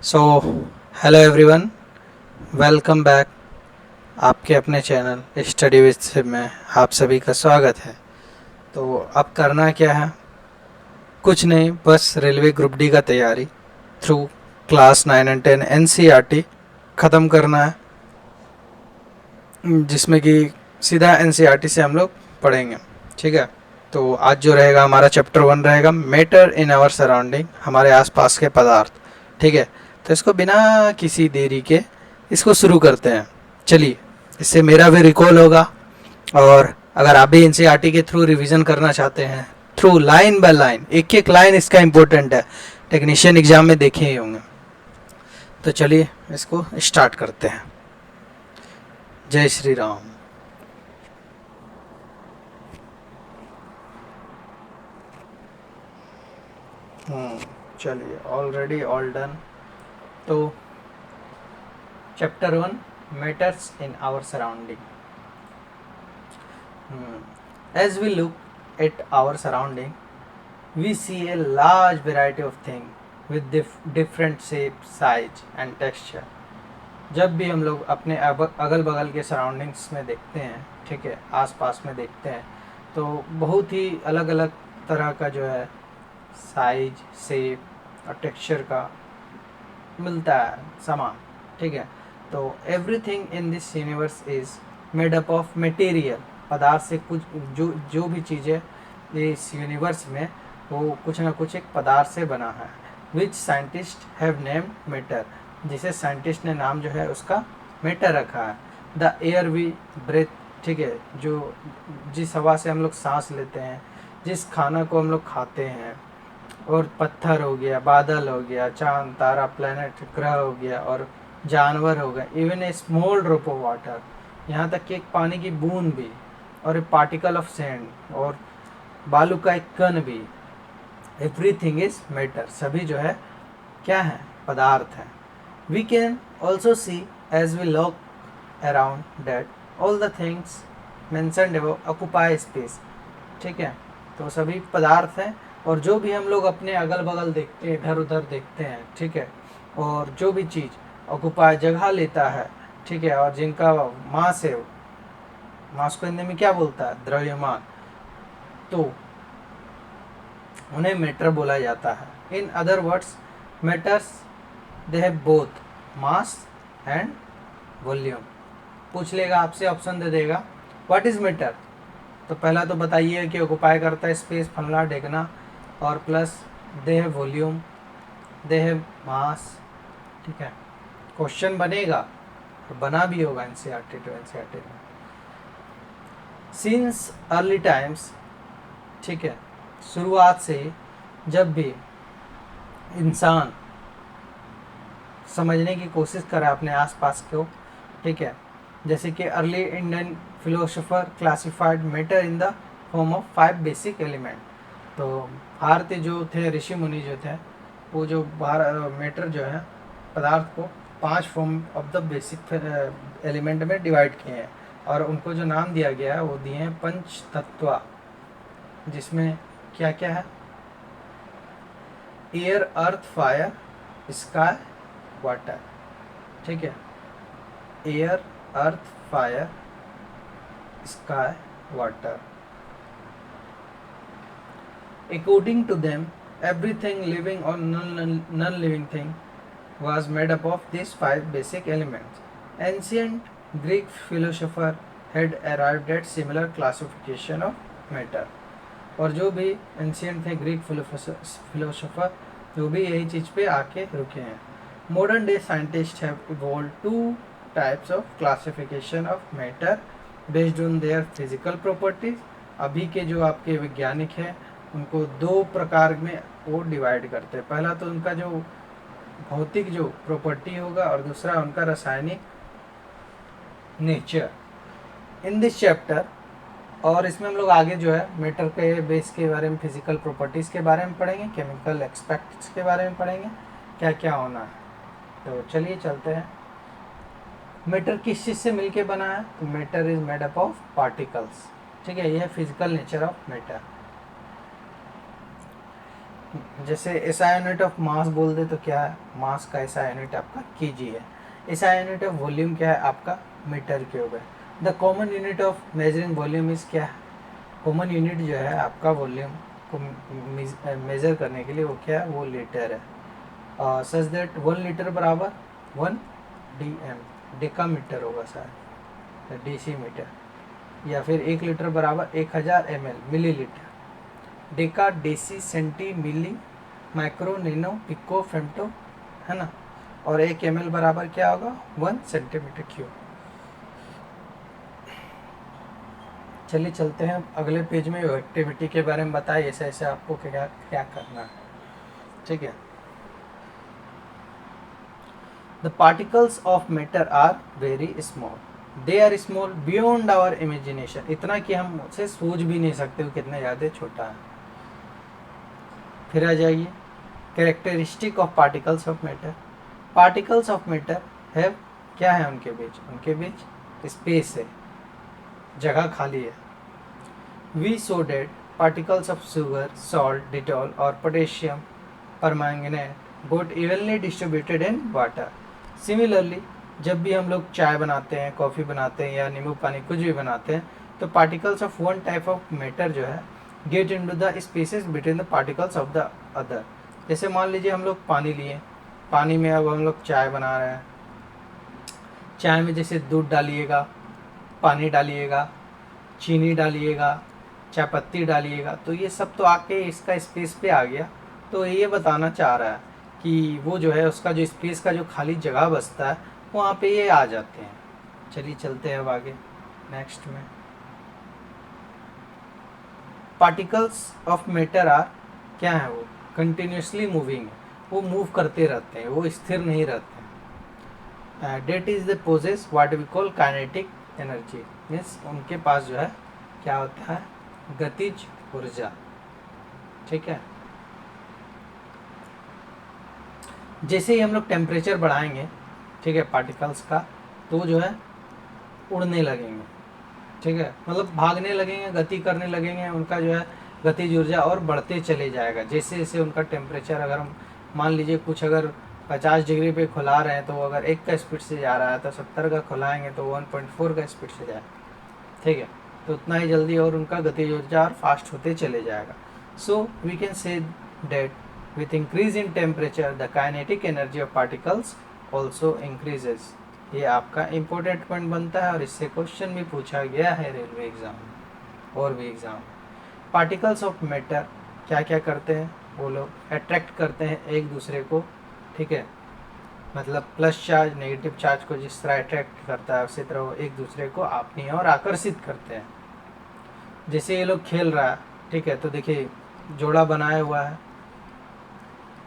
So hello everyone, welcome back. आपके अपने channel study with से में आप सभी का स्वागत है। तो अब करना क्या है? कुछ नहीं, बस रेलवे ग्रुप डी का तैयारी थ्रू क्लास 9 एंड 10 एनसीईआरटी ख़त्म करना है, जिसमें कि सीधा एनसीईआरटी से हम लोग पढ़ेंगे। ठीक है। तो आज जो रहेगा हमारा चैप्टर 1 रहेगा मैटर इन आवर सराउंडिंग, हमारे आसपास के पदार्थ। ठीक है। तो इसको बिना किसी देरी के इसको शुरू करते हैं। चलिए, इससे मेरा भी रिकॉल होगा, और अगर आप भी एनसीईआरटी के थ्रू रिवीजन करना चाहते हैं, थ्रू लाइन बाय लाइन, एक एक लाइन इसका इम्पोर्टेंट है, टेक्नीशियन एग्जाम में देखे ही होंगे। तो चलिए इसको स्टार्ट करते हैं। जय श्री राम। चलिए, ऑलरेडी ऑल डन। तो chapter 1 matters in our surrounding. As we look at our surrounding, we see a large variety of things with different shape, size and texture. जब भी हम लोग अपने अगल बगल के सराउंडिंग्स में देखते हैं, ठीक है, आसपास में देखते हैं, तो बहुत ही अलग अलग तरह का जो है साइज, शेप और टेक्सचर का मिलता है सामान। ठीक है। तो everything in this universe is made up of material, पदार्थ से कुछ जो जो भी चीज़ें इस यूनिवर्स में, वो कुछ ना कुछ एक पदार्थ से बना है। Which scientist have named matter, जिसे साइंटिस्ट ने नाम जो है उसका मैटर रखा है। द एयर वी ब्रेथ, ठीक है, जो जिस हवा से हम लोग सांस लेते हैं, जिस खाना को हम लोग खाते हैं, और पत्थर हो गया, बादल हो गया, चांद तारा, प्लेनेट, ग्रह हो गया, और जानवर हो गए, even a small drop of water, यहाँ तक कि एक पानी की बूंद भी, और ए पार्टिकल ऑफ सैंड, और बालू का एक कण भी। एवरीथिंग इज मैटर, सभी जो है क्या है? पदार्थ है। We can also see as we look around that all the things mentioned above occupy space. ठीक है। तो सभी पदार्थ हैं, और जो भी हम लोग अपने अगल बगल देखते हैं, इधर उधर देखते हैं, ठीक है, और जो भी चीज़ ऑक्यूपाई जगह लेता है, ठीक है, और जिनका मास है, मास को हिंदी में क्या बोलता है? द्रव्यमान। तो उन्हें मैटर बोला जाता है। In other words, matters they have both mass and volume. पूछ लेगा आपसे, ऑप्शन दे देगा व्हाट इज मैटर, तो पहला तो बताइए कि ऑक्यूपाई करता है स्पेस, फलना ढेकना, और plus they have volume, they have मास। ठीक है। क्वेश्चन बनेगा, और बना भी होगा एनसीईआरटी टू एनसीईआरटी में। सिंस अर्ली टाइम्स, ठीक है, शुरुआत से ही जब भी इंसान समझने की कोशिश करा अपने आसपास को, ठीक है, जैसे कि early Indian philosopher classified matter in the form of 5 basic element. तो भारतीय जो थे ऋषि मुनि जो थे, वो जो मैटर जो है पदार्थ को 5 form of the basic element में डिवाइड किए हैं, और उनको जो नाम दिया गया है वो दिए हैं पंच तत्व, जिसमें क्या क्या है? एयर, अर्थ, फायर, स्काई, वाटर। ठीक है। Air, earth, fire, sky, water. According to them, everything living or non-living thing was made up of these 5 basic elements. Ancient Greek philosopher had arrived at similar classification of matter. और जो भी ancient थे Greek philosopher, जो भी यही चीज़ पे आके रुके हैं। Modern day scientist have evolve 2 types of classification of matter based on their physical properties. अभी के जो आपके वैज्ञानिक हैं, उनको 2 प्रकार में वो डिवाइड करते हैं। पहला तो उनका जो भौतिक जो प्रॉपर्टी होगा, और दूसरा उनका रासायनिक नेचर। इन दिस चैप्टर, और इसमें हम लोग आगे जो है मैटर के बेस के बारे में, फिजिकल प्रॉपर्टीज़ के बारे में पढ़ेंगे, केमिकल एस्पेक्ट्स के बारे में पढ़ेंगे, क्या क्या होना है। तो चलिए चलते हैं। मैटर किस चीज़ से मिलके बना है? तो matter is made up of particles. ठीक है, यह है फिजिकल नेचर ऑफ मैटर। जैसे एसआई यूनिट ऑफ मास बोल दे तो क्या है, मास का एसआई यूनिट आपका केजी है। एसआई यूनिट ऑफ वॉल्यूम क्या है आपका, मीटर क्यूब है। The common unit of measuring volume is क्या है, कॉमन यूनिट जो है आपका वॉल्यूम को मेजर करने के लिए वो क्या है, वो लीटर है। सच दैट 1 लीटर बराबर 1 dm, डेका मीटर होगा शायद, डीसी मीटर। या फिर 1 लीटर बराबर 1000 ml, millilitre. Deca, deci, centi, milli, micro, nano, pico, femto, है ना। और 1 ml बराबर क्या होगा, 1 सेंटीमीटर क्यूब। चलिए चलते हैं अगले पेज में, एक्टिविटी के बारे में बताइए, ऐसे ऐसे आपको क्या क्या करना है, ठीक है। The particles of matter are very small, they are small beyond our imagination, इतना कि हम उसे सोच भी नहीं सकते वो कितने ज़्यादा छोटा है। फिर आ जाइए, characteristic of particles of matter. Particles of matter है, क्या है उनके बीच स्पेस है, जगह खाली है। We saw that particles of sugar, salt, Dettol or potassium permanganate got evenly distributed in water. Similarly जब भी हम लोग चाय बनाते हैं, कॉफ़ी बनाते हैं या नींबू पानी कुछ भी बनाते हैं, तो particles of one type of matter जो है get into the spaces between the particles of the other. जैसे मान लीजिए हम लोग पानी लिए, पानी में अब हम लोग चाय बना रहे हैं, चाय में जैसे दूध डालिएगा, पानी डालिएगा, चीनी डालिएगा, चाय पत्ती डालिएगा, तो ये सब तो आके इसका स्पेस पे आ गया। तो ये बताना चाह रहा है कि वो जो है उसका जो स्पेस का जो खाली जगह बचता है वहाँ पे ये आ जाते हैं। चलिए चलते हैं अब आगे नेक्स्ट में। पार्टिकल्स ऑफ मैटर आर, क्या है वो, कंटिन्यूसली मूविंग, वो मूव करते रहते हैं, वो स्थिर नहीं रहते हैं। That is the possess what we call kinetic energy, means उनके पास जो है क्या होता है, गतिज ऊर्जा, ठीक है। जैसे ही हम लोग टेम्परेचर बढ़ाएंगे, ठीक है, पार्टिकल्स का, तो जो है उड़ने लगेंगे, ठीक है, मतलब भागने लगेंगे, गति करने लगेंगे, उनका जो है गतिज ऊर्जा और बढ़ते चले जाएगा। जैसे जैसे उनका टेम्परेचर, अगर हम मान लीजिए कुछ अगर 50 डिग्री पे खुला रहे हैं, तो अगर 1 का स्पीड से जा रहा है, तो 70 का खुलाएंगे तो 1.4 का स्पीड से जाए, ठीक है, तो उतना ही जल्दी और उनका गतिज ऊर्जा और फास्ट होते चले जाएगा। So we can say that with increase in temperature the kinetic energy of particles also increases. ये आपका इम्पोर्टेंट पॉइंट बनता है और इससे क्वेश्चन भी पूछा गया है रेलवे एग्जाम और भी एग्जाम। पार्टिकल्स ऑफ मैटर क्या क्या करते हैं, वो लोग अट्रैक्ट करते हैं एक दूसरे को, ठीक है, मतलब प्लस चार्ज नेगेटिव चार्ज को जिस तरह अट्रैक्ट करता है, उसी तरह वो एक दूसरे को अपनी ओर आकर्षित करते हैं। जैसे ये लोग खेल रहा है, ठीक है, तो देखिए जोड़ा बनाया हुआ है,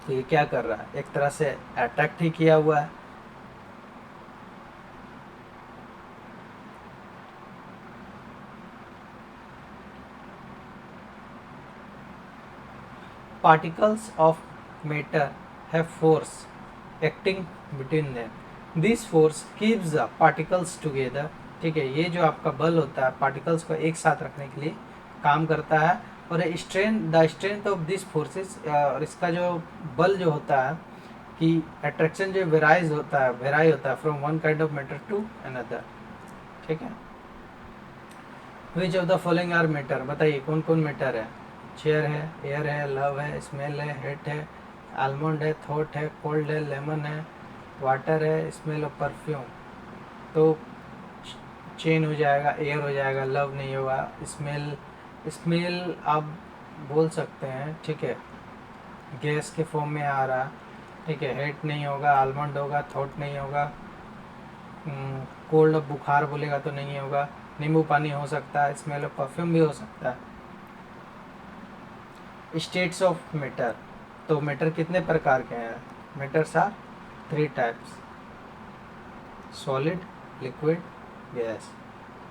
तो ये क्या कर रहा है, एक तरह से अट्रैक्ट ही किया हुआ है। Particles of matter have force acting between them. This force keeps the particles together. ठीक है, ये जो आपका बल होता है पार्टिकल्स को एक साथ रखने के लिए काम करता है। और the strength of this forces, और इसका जो बल जो होता है कि अट्रैक्शन जो वेराई होता है from one kind of matter to another, ठीक है। Which of the following are matter, बताइए कौन कौन मैटर है। चेयर है, एयर है, लव है, स्मेल है, हेट है, आलमंड है, थॉट है, कोल्ड है, लेमन है, वाटर है, स्मेल और परफ्यूम। तो चेन हो जाएगा, एयर हो जाएगा, लव नहीं होगा, स्मेल आप बोल सकते हैं, ठीक है, गैस के फॉर्म में आ रहा, ठीक है, हेट नहीं होगा, आलमंड होगा, थॉट नहीं होगा, कोल्ड और बुखार बोलेगा तो नहीं होगा, नींबू पानी हो सकता है, स्मेल और परफ्यूम भी हो सकता है। स्टेट्स ऑफ मैटर, तो मैटर कितने प्रकार के हैं, matters are 3 types, solid, liquid, gas,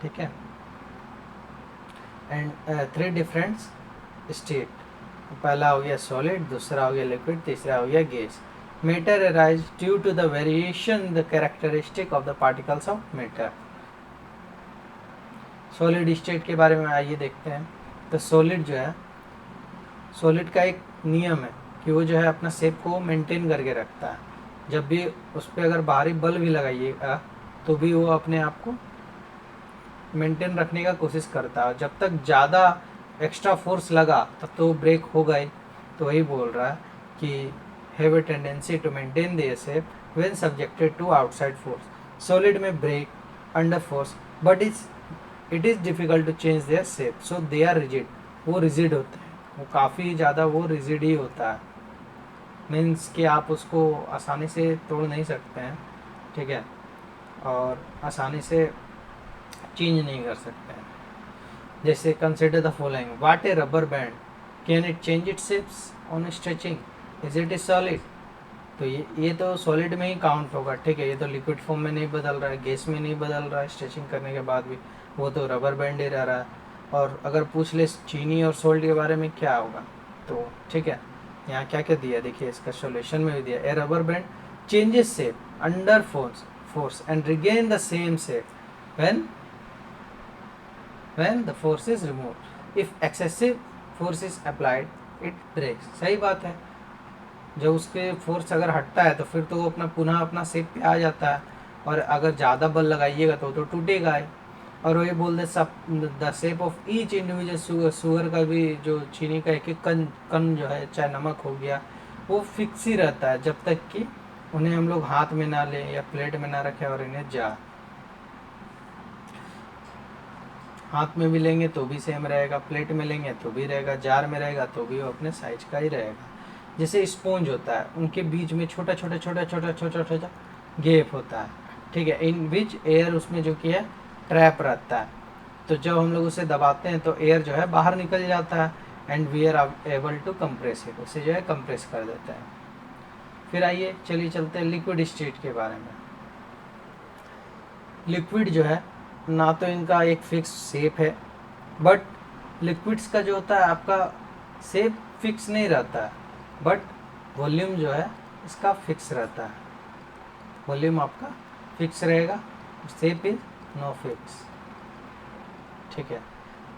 ठीक है, एंड 3 डिफरेंट स्टेट। पहला हो गया सॉलिड, दूसरा हो गया लिक्विड, तीसरा हो गया gas. Matter arise due to the variation the characteristic of the particles of matter. Solid state के बारे में आइए देखते हैं। तो सॉलिड जो है, सॉलिड का एक नियम है कि वो जो है अपना शेप को मेंटेन करके रखता है। जब भी उस पर अगर बाहरी बल भी लगाइएगा तो भी वो अपने आप को मेंटेन रखने का कोशिश करता है। जब तक ज़्यादा एक्स्ट्रा फोर्स लगा तब तो ब्रेक होगा ही। तो वही बोल रहा है कि have a tendency to maintain their shape when subjected to outside force. Solid may break under force but it is difficult to change their shape, so they are rigid. वो रिजिड होते हैं, वो काफ़ी ज़्यादा वो रिजिड ही होता है। Means कि आप उसको आसानी से तोड़ नहीं सकते हैं, ठीक है, और आसानी से चेंज नहीं कर सकते हैं। जैसे consider the following, what A rubber band, can it change it shapes on stretching, is it is solid. तो ये तो सॉलिड में ही काउंट होगा, ठीक है, ये तो लिक्विड फॉर्म में नहीं बदल रहा है, गैस में नहीं बदल रहा है स्ट्रेचिंग करने के बाद भी, वो तो रबर बैंड ही रह रहा है। और अगर पूछ ले चीनी और सॉल्ट के बारे में क्या होगा, तो ठीक है, यहाँ क्या क्या दिया देखिए, इसका सॉल्यूशन में भी दिया, a rubber band changes shape under force and regain the same shape when the force is removed. If excessive force is applied, it breaks. सही बात है, जब उसके फोर्स अगर हटता है तो फिर तो वो अपना पुनः अपना शेप पे आ जाता है, और अगर ज़्यादा बल लगाइएगा तो टूटेगा ही। और वही बोल दे सब the shape of each individual sugar का भी, जो चीनी का एक एक कण जो है, चाहे नमक हो गया, वो फिक्स ही रहता है जब तक कि उन्हें हम लोग हाथ में ना लें या प्लेट में ना रखें और इन्हें हाथ में भी लेंगे तो भी सेम रहेगा, प्लेट में लेंगे तो भी रहेगा, जार में रहेगा तो भी वो अपने साइज का ही रहेगा। जैसे स्पॉन्ज होता है, उनके बीच में छोटा छोटा गैप होता है, ठीक है, इन विच एयर उसमें जो कि है ट्रैप रहता है। तो जब हम लोग उसे दबाते हैं तो एयर जो है बाहर निकल जाता है, and we are able to compress it, उसे जो है कंप्रेस कर देता है। फिर आइए चलिए चलते हैं लिक्विड स्टेट के बारे में। लिक्विड जो है ना तो इनका एक फिक्स शेप है, बट लिक्विड्स का जो होता है आपका शेप फिक्स नहीं रहता है, बट वॉल्यूम जो है इसका फिक्स रहता है। वॉल्यूम आपका फिक्स रहेगा, शेप इज नो फिक्स, ठीक है।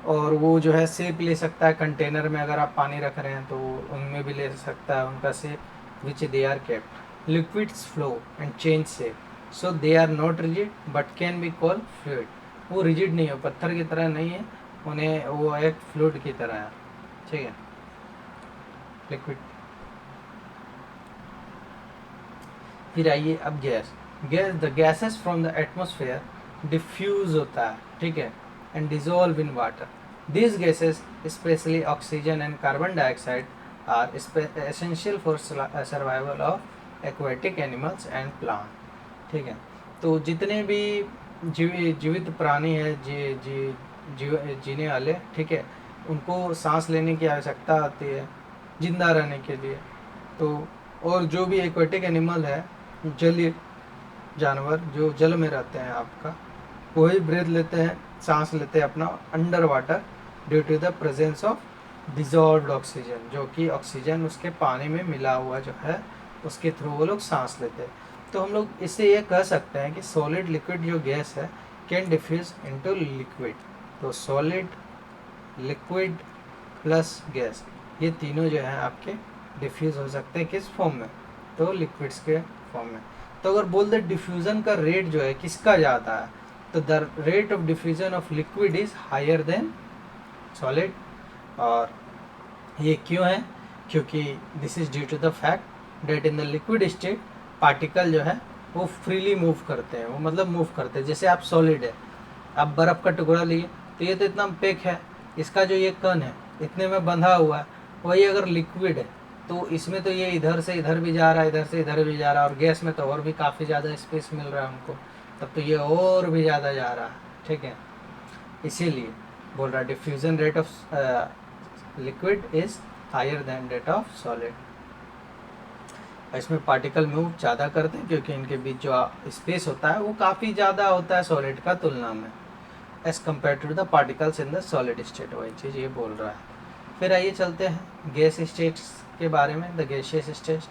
और वो जो है शेप ले सकता है, कंटेनर में अगर आप पानी रख रहे हैं तो उनमें भी ले सकता है उनका shape, which they are kept. Liquids flow and change shape, so they are not rigid but can be called fluid. वो रिजिड नहीं है, पत्थर की तरह नहीं है, उन्हें वो एक फ्लूइड की तरह है, ठीक है, लिक्विड। फिर आइए अब the gases from the atmosphere diffuse होता है, ठीक है, and dissolve in water. These gases specially oxygen and carbon dioxide are essential for survival of aquatic animals and plant, ठीक है। तो जितने भी जीवित प्राणी है, जीने वाले, ठीक है, उनको सांस लेने की आवश्यकता होती है जिंदा रहने के लिए। तो और जो भी एक्वेटिक एनिमल है, जलीय जानवर जो जल में रहते हैं आपका, वही ब्रेथ लेते हैं, सांस लेते हैं अपना under water, due to the presence of dissolved oxygen, जो कि ऑक्सीजन उसके पानी में मिला हुआ जो है उसके थ्रू वो लोग सांस लेते हैं। तो हम लोग इससे ये कह सकते हैं कि सॉलिड लिक्विड जो गैस है कैन डिफ्यूज इनटू लिक्विड। तो सॉलिड, लिक्विड प्लस गैस, ये तीनों जो है आपके डिफ्यूज हो सकते हैं किस फॉर्म में, तो लिक्विड्स के फॉर्म में। तो अगर बोल दे डिफ्यूज़न का रेट जो है किसका ज़्यादा है, तो the rate of diffusion of liquid is higher than solid. और ये क्यों है, क्योंकि this is due to the fact that in the liquid state particle जो है वो फ्रीली मूव करते हैं, वो मतलब मूव करते हैं। जैसे आप सॉलिड है, आप बर्फ़ का टुकड़ा लिए तो ये तो इतना पैक है, इसका जो ये कण है इतने में बंधा हुआ है। वही अगर लिक्विड है तो इसमें तो ये इधर से इधर भी जा रहा है, इधर से इधर भी जा रहा है, और गैस में तो और भी काफ़ी ज़्यादा स्पेस मिल रहा है उनको, तब तो ये और भी ज़्यादा जा रहा है, ठीक है। इसीलिए बोल रहा है diffusion rate of liquid is higher than rate of solid. इसमें पार्टिकल मूव ज़्यादा करते हैं क्योंकि इनके बीच जो स्पेस होता है वो काफ़ी ज़्यादा होता है सॉलिड का तुलना में, as compare to the particles in the solid state, वही चीज़ ये बोल रहा है। फिर आइए चलते हैं गैस स्टेट्स के बारे में, the gaseous state.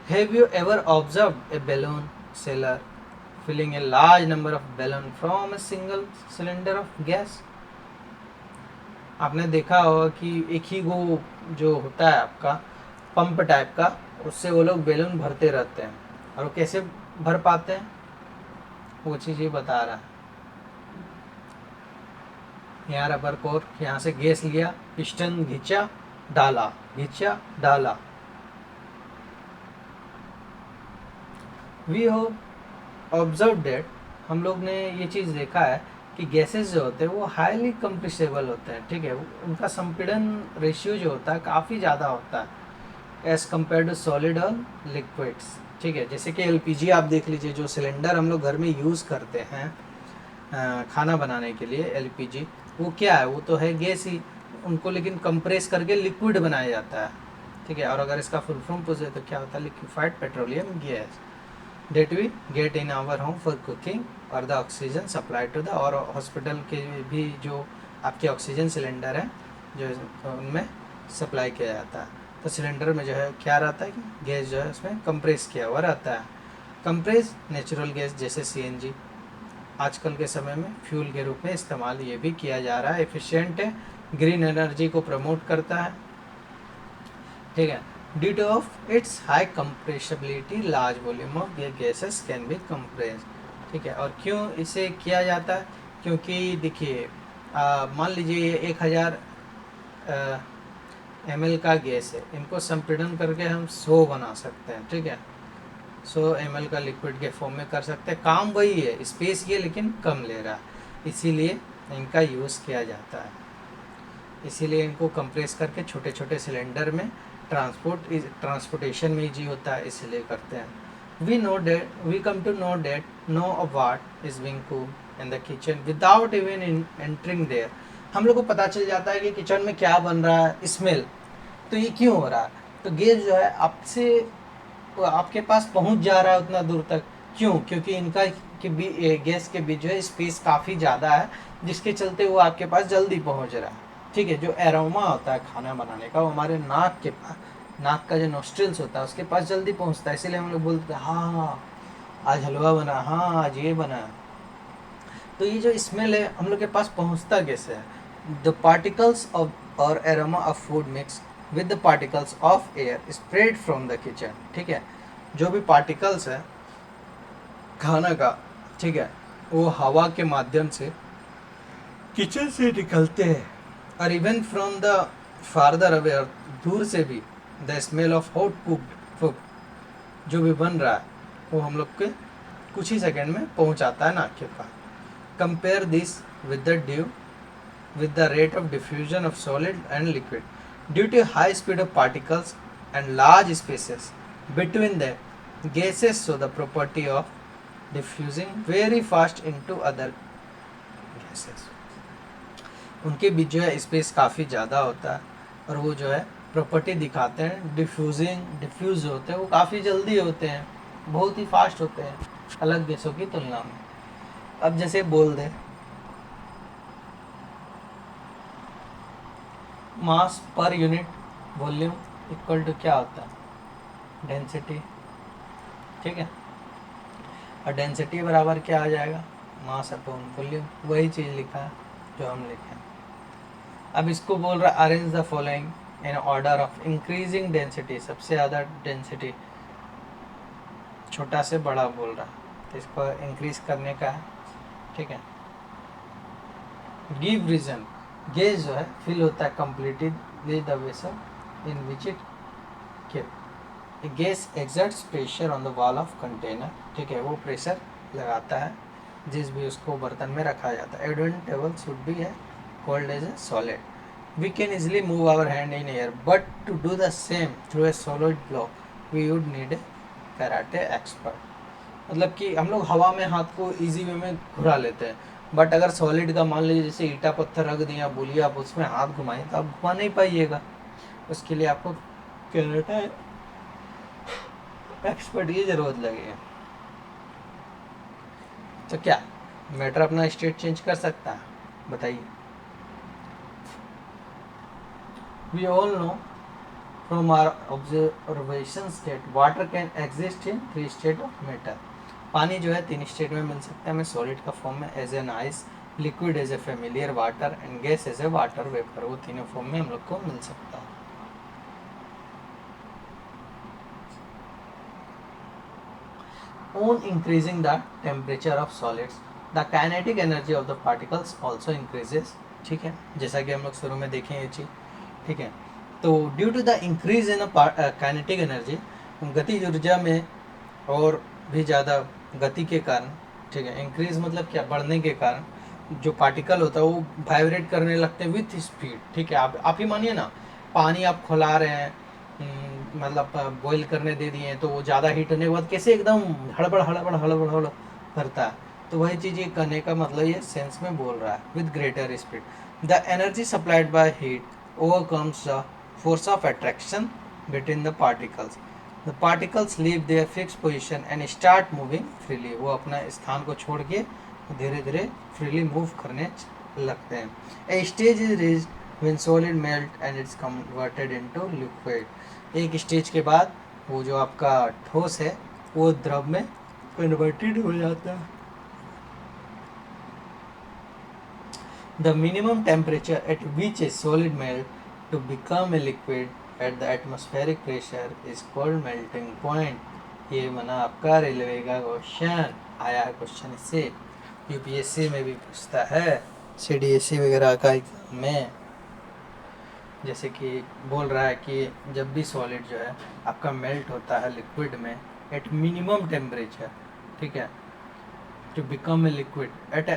Have you ever observed a balloon seller filling a large number of balloon from a single cylinder of gas? आपने देखा होगा कि एक ही वो जो होता है आपका पंप टाइप का, उससे वो लोग बैलून भरते रहते हैं। और वो कैसे भर पाते हैं वो चीज़ ये बता रहा है। यहाँ रबर कोर्क, यहाँ से गैस लिया, पिस्टन घिंचा डाला, घिंचा डाला। वी हैव ऑब्जर्व डेट, हम लोग ने ये चीज़ देखा है कि गैसेस जो होते हैं वो हाईली कंप्रेसिबल होते हैं, ठीक है। उनका संपीड़न रेशियो जो होता है काफ़ी ज़्यादा होता है एज़ कम्पेयर टू सॉलिड और लिक्विड्स, ठीक है। जैसे कि एलपीजी आप देख लीजिए, जो सिलेंडर हम लोग घर में यूज़ करते हैं खाना बनाने के लिए, एलपीजी, वो क्या है, वो तो है गैस ही, उनको लेकिन कंप्रेस करके लिक्विड बनाया जाता है, ठीक है। और अगर इसका फुल फॉर्म पूछे तो क्या होता है, liquefied petroleum gas that we get in our home for cooking और the oxygen supplied to the, और हॉस्पिटल के भी जो आपके ऑक्सीजन सिलेंडर है जो उनमें सप्लाई किया जाता है। तो सिलेंडर में जो है क्या रहता है कि गैस जो है उसमें कंप्रेस किया हुआ रहता है। कंप्रेस नेचुरल गैस जैसे सीएनजी आजकल के समय में फ्यूल के रूप में इस्तेमाल ये भी किया जा रहा है, एफिशिएंट है, ग्रीन एनर्जी को प्रमोट करता है, ठीक है। Due to of its high compressibility, large volume of gases can be compressed, ठीक है। और क्यों इसे किया जाता है, क्योंकि देखिए मान लीजिए ये 1000 ml का गैस है, इनको संपीड़न करके हम 100 बना सकते हैं, ठीक है। 100 ml का लिक्विड के फॉर्म में कर सकते हैं, काम वही है, स्पेस ये लेकिन कम ले रहा है, इसीलिए इनका यूज़ किया जाता है। इसीलिए इनको कंप्रेस करके छोटे छोटे सिलेंडर में ट्रांसपोर्टेशन में ईजी होता है, इसलिए करते हैं। We come to know of what is being cooked in the kitchen without even entering there. हम लोग को पता चल जाता है कि किचन में क्या बन रहा है, स्मेल, तो ये क्यों हो रहा है, तो गैस जो है आपसे आपके पास पहुंच जा रहा है उतना दूर तक, क्यों, क्योंकि इनका गैस के बीच जो है स्पेस काफ़ी ज़्यादा है, जिसके चलते वो आपके पास जल्दी पहुंच रहा है, ठीक है। जो एरोमा होता है खाना बनाने का वो हमारे नाक के पास, नाक का जो नोस्ट्रिल्स होता है उसके पास जल्दी पहुंचता है, इसीलिए हम लोग बोलते हैं हाँ आज हलवा बना, हाँ आज ये बना। तो ये जो स्मेल है हम लोग के पास पहुंचता कैसे है, द पार्टिकल्स ऑफ और aroma of food mix with the particles of air spread from the kitchen, ठीक है। जो भी पार्टिकल्स है खाना का, ठीक है, वो हवा के माध्यम से किचन से निकलते हैं, और even from the farther away, और दूर से भी the smell of hot cooked food जो भी बन रहा है वो हम लोग के कुछ ही सेकंड में पहुंचाता है नाक के पास। Compare this with the due with the rate of diffusion of solid and liquid due to high speed of particles and large spaces between the gases, so the property of diffusing very fast into other gases, उनके बीच जो है space काफ़ी ज़्यादा होता है और वो जो है प्रॉपर्टी दिखाते हैं, डिफ्यूज़ होते हैं, वो काफ़ी जल्दी होते हैं, बहुत ही फास्ट होते हैं अलग गैसों की तुलना में। अब जैसे बोल दें मास per unit volume equal to क्या होता है, डेंसिटी, ठीक है। और डेंसिटी बराबर क्या आ जाएगा, मास अपॉन वॉल्यूम, वही चीज़ लिखा है जो हम लिखे हैं। अब इसको बोल रहा है arrange the following in order of increasing density, सबसे ज़्यादा डेंसिटी छोटा से बड़ा बोल रहा है, तो इसको इंक्रीज करने का है, ठीक है। गिव रीजन, गैस जो है फिल होता है completely the vessel in which it kept, gas exerts pressure on the wall of container, ठीक है, वो प्रेशर लगाता है जिस भी उसको बर्तन में रखा जाता है। एडवेंट टेबल शुड बी है cold as a solid. We can easily move our hand in air, but to do the same through a solid block, we would need a karate expert. मतलब कि हम लोग हवा में हाथ को easy way में घुरा लेते हैं, बट अगर सॉलिड का मान लीजिए जैसे ईटा पत्थर रख दिया, बोलिए आप उसमें हाथ घुमाएं तो आप घुमा नहीं पाइएगा, उसके लिए आपको कराटे एक्सपर्ट की ज़रूरत लगेगी। तो क्या मैटर अपना स्टेट चेंज कर सकता है, बताइए। We all know from our observations that water can exist in 3 states of matter. पानी जो है 3 स्टेट में मिल सकता है हमें सॉलिड का फॉर्म में, as an ice, liquid as a familiar water and gas as a water vapour, वो तीनों फॉर्म में हम लोग को मिल सकता है। on increasing the temperature of solids, the kinetic energy of the particles also increases. ठीक है, जैसा कि हम लोग शुरू में देखें ये चीज़, ठीक है। तो due to the increase in kinetic energy, गतिज ऊर्जा में और भी ज़्यादा गति के कारण, ठीक है, इंक्रीज मतलब क्या, बढ़ने के कारण जो पार्टिकल होता है वो वाइब्रेट करने लगते हैं विथ स्पीड। ठीक है, आप ही मानिए ना, पानी आप खुला रहे हैं, मतलब बॉईल करने दे दिए तो वो ज़्यादा हीट होने के बाद कैसे एकदम हड़बड़ हड़बड़ हड़बड़ हड़बड़ करता है। तो वही चीज़ ये करने का मतलब ये सेंस में बोल रहा है, with greater speed the energy supplied by heat overcomes the force of attraction between the particles. The particles leave their fixed position and start moving freely. वो अपना स्थान को छोड़ के धीरे धीरे फ्रीली मूव करने लगते हैं. A stage is reached when solid melt and it's converted into liquid. एक स्टेज के बाद वो जो आपका ठोस है वो द्रव में कन्वर्टेड हो जाता है. The minimum temperature at which a solid melt to become a liquid at the atmospheric pressure is called melting point. ये बना आपका रेलवे का क्वेश्चन, आया क्वेश्चन इससे यूपीएससी में भी पूछता है, सीडीएससी वगैरह का एग्जाम में. जैसे कि बोल रहा है कि जब भी सॉलिड जो है आपका मेल्ट होता है लिक्विड में एट मिनिमम टेम्परेचर, ठीक है, to become a liquid at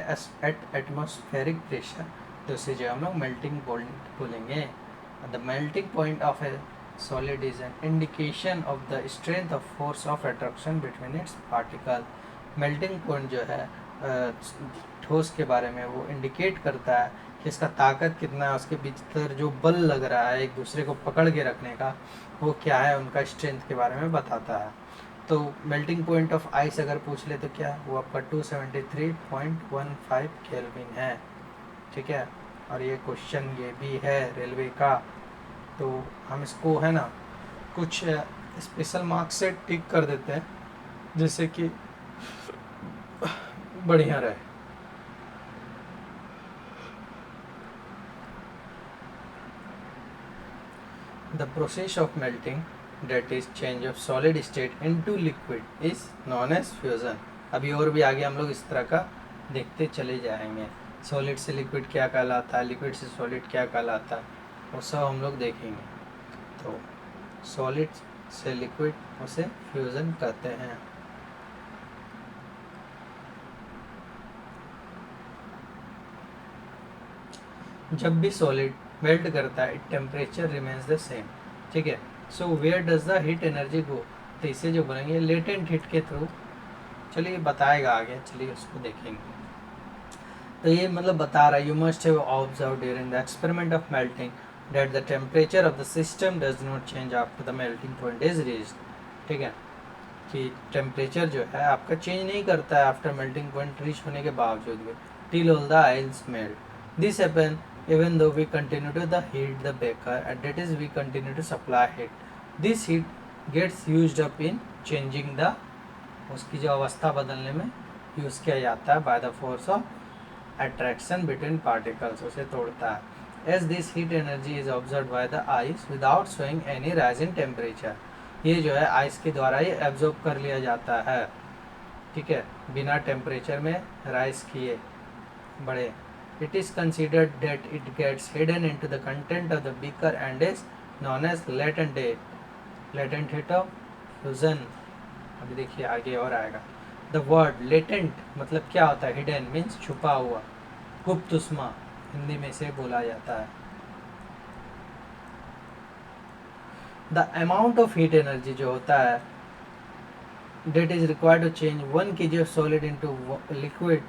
atmospheric pressure, तो इसे जो हम लोग मेल्टिंग पॉइंट बोलेंगे. The melting point of a solid is an indication of the strength of force of attraction between its particle. Melting point जो है ठोस के बारे में वो इंडिकेट करता है कि इसका ताकत कितना है, उसके भीतर जो बल लग रहा है एक दूसरे को पकड़ के रखने का वो क्या है, उनका स्ट्रेंथ के बारे में बताता है. तो मेल्टिंग पॉइंट ऑफ आइस अगर पूछ ले तो क्या वो आपका 273.15 केल्विन है. ठीक है, और ये क्वेश्चन ये भी है रेलवे का, तो हम इसको है ना कुछ स्पेशल मार्क्स से टिक कर देते हैं जिससे कि बढ़िया रहे. The process of melting that is change of solid state into liquid is known as fusion. अभी और भी आगे हम लोग इस तरह का देखते चले जाएंगे. सॉलिड से लिक्विड क्या कहलाता है, लिक्विड से सॉलिड क्या कहलाता है, वो सब हम लोग देखेंगे. तो सॉलिड से लिक्विड उसे फ्यूज़न कहते हैं. जब भी सॉलिड मेल्ट करता है टेम्परेचर रिमेन्स द सेम. ठीक है, so where does the heat energy go, तो इसे जो बोलेंगे लेटेंट हीट के थ्रू. चलिए बताएगा आगे, चलिए उसको देखेंगे. तो ये मतलब बता रहा है you must have observe during the experiment of melting that the temperature of the system does not change after the melting point is reached. ठीक है, कि टेम्परेचर जो है आपका चेंज नहीं करता है आफ्टर मेल्टिंग पॉइंट रीच होने के बावजूद भी, till all the ice melt. This happen even though we continue to the heat the baker, and that is we continue to supply heat. This heat gets used up in changing the, उसकी जो अवस्था बदलने में use किया जाता है by the force of attraction between particles, उसे तोड़ता है. As this heat energy is observed by the ice without showing any rise in temperature, ये जो है आइस के द्वारा ही एब्जॉर्ब कर लिया जाता है. ठीक है, बिना टेम्परेचर में राइज किए बड़े. It is considered that it gets hidden into the content of the beaker and is known as latent heat. Latent heat of fusion. अभी देखिए आगे और आएगा. The word latent मतलब क्या होता है, hidden means छुपा हुआ, गुप्त उष्मा हिंदी में से बोला जाता है. The amount of heat energy जो होता है that is required to change 1 kg of solid into liquid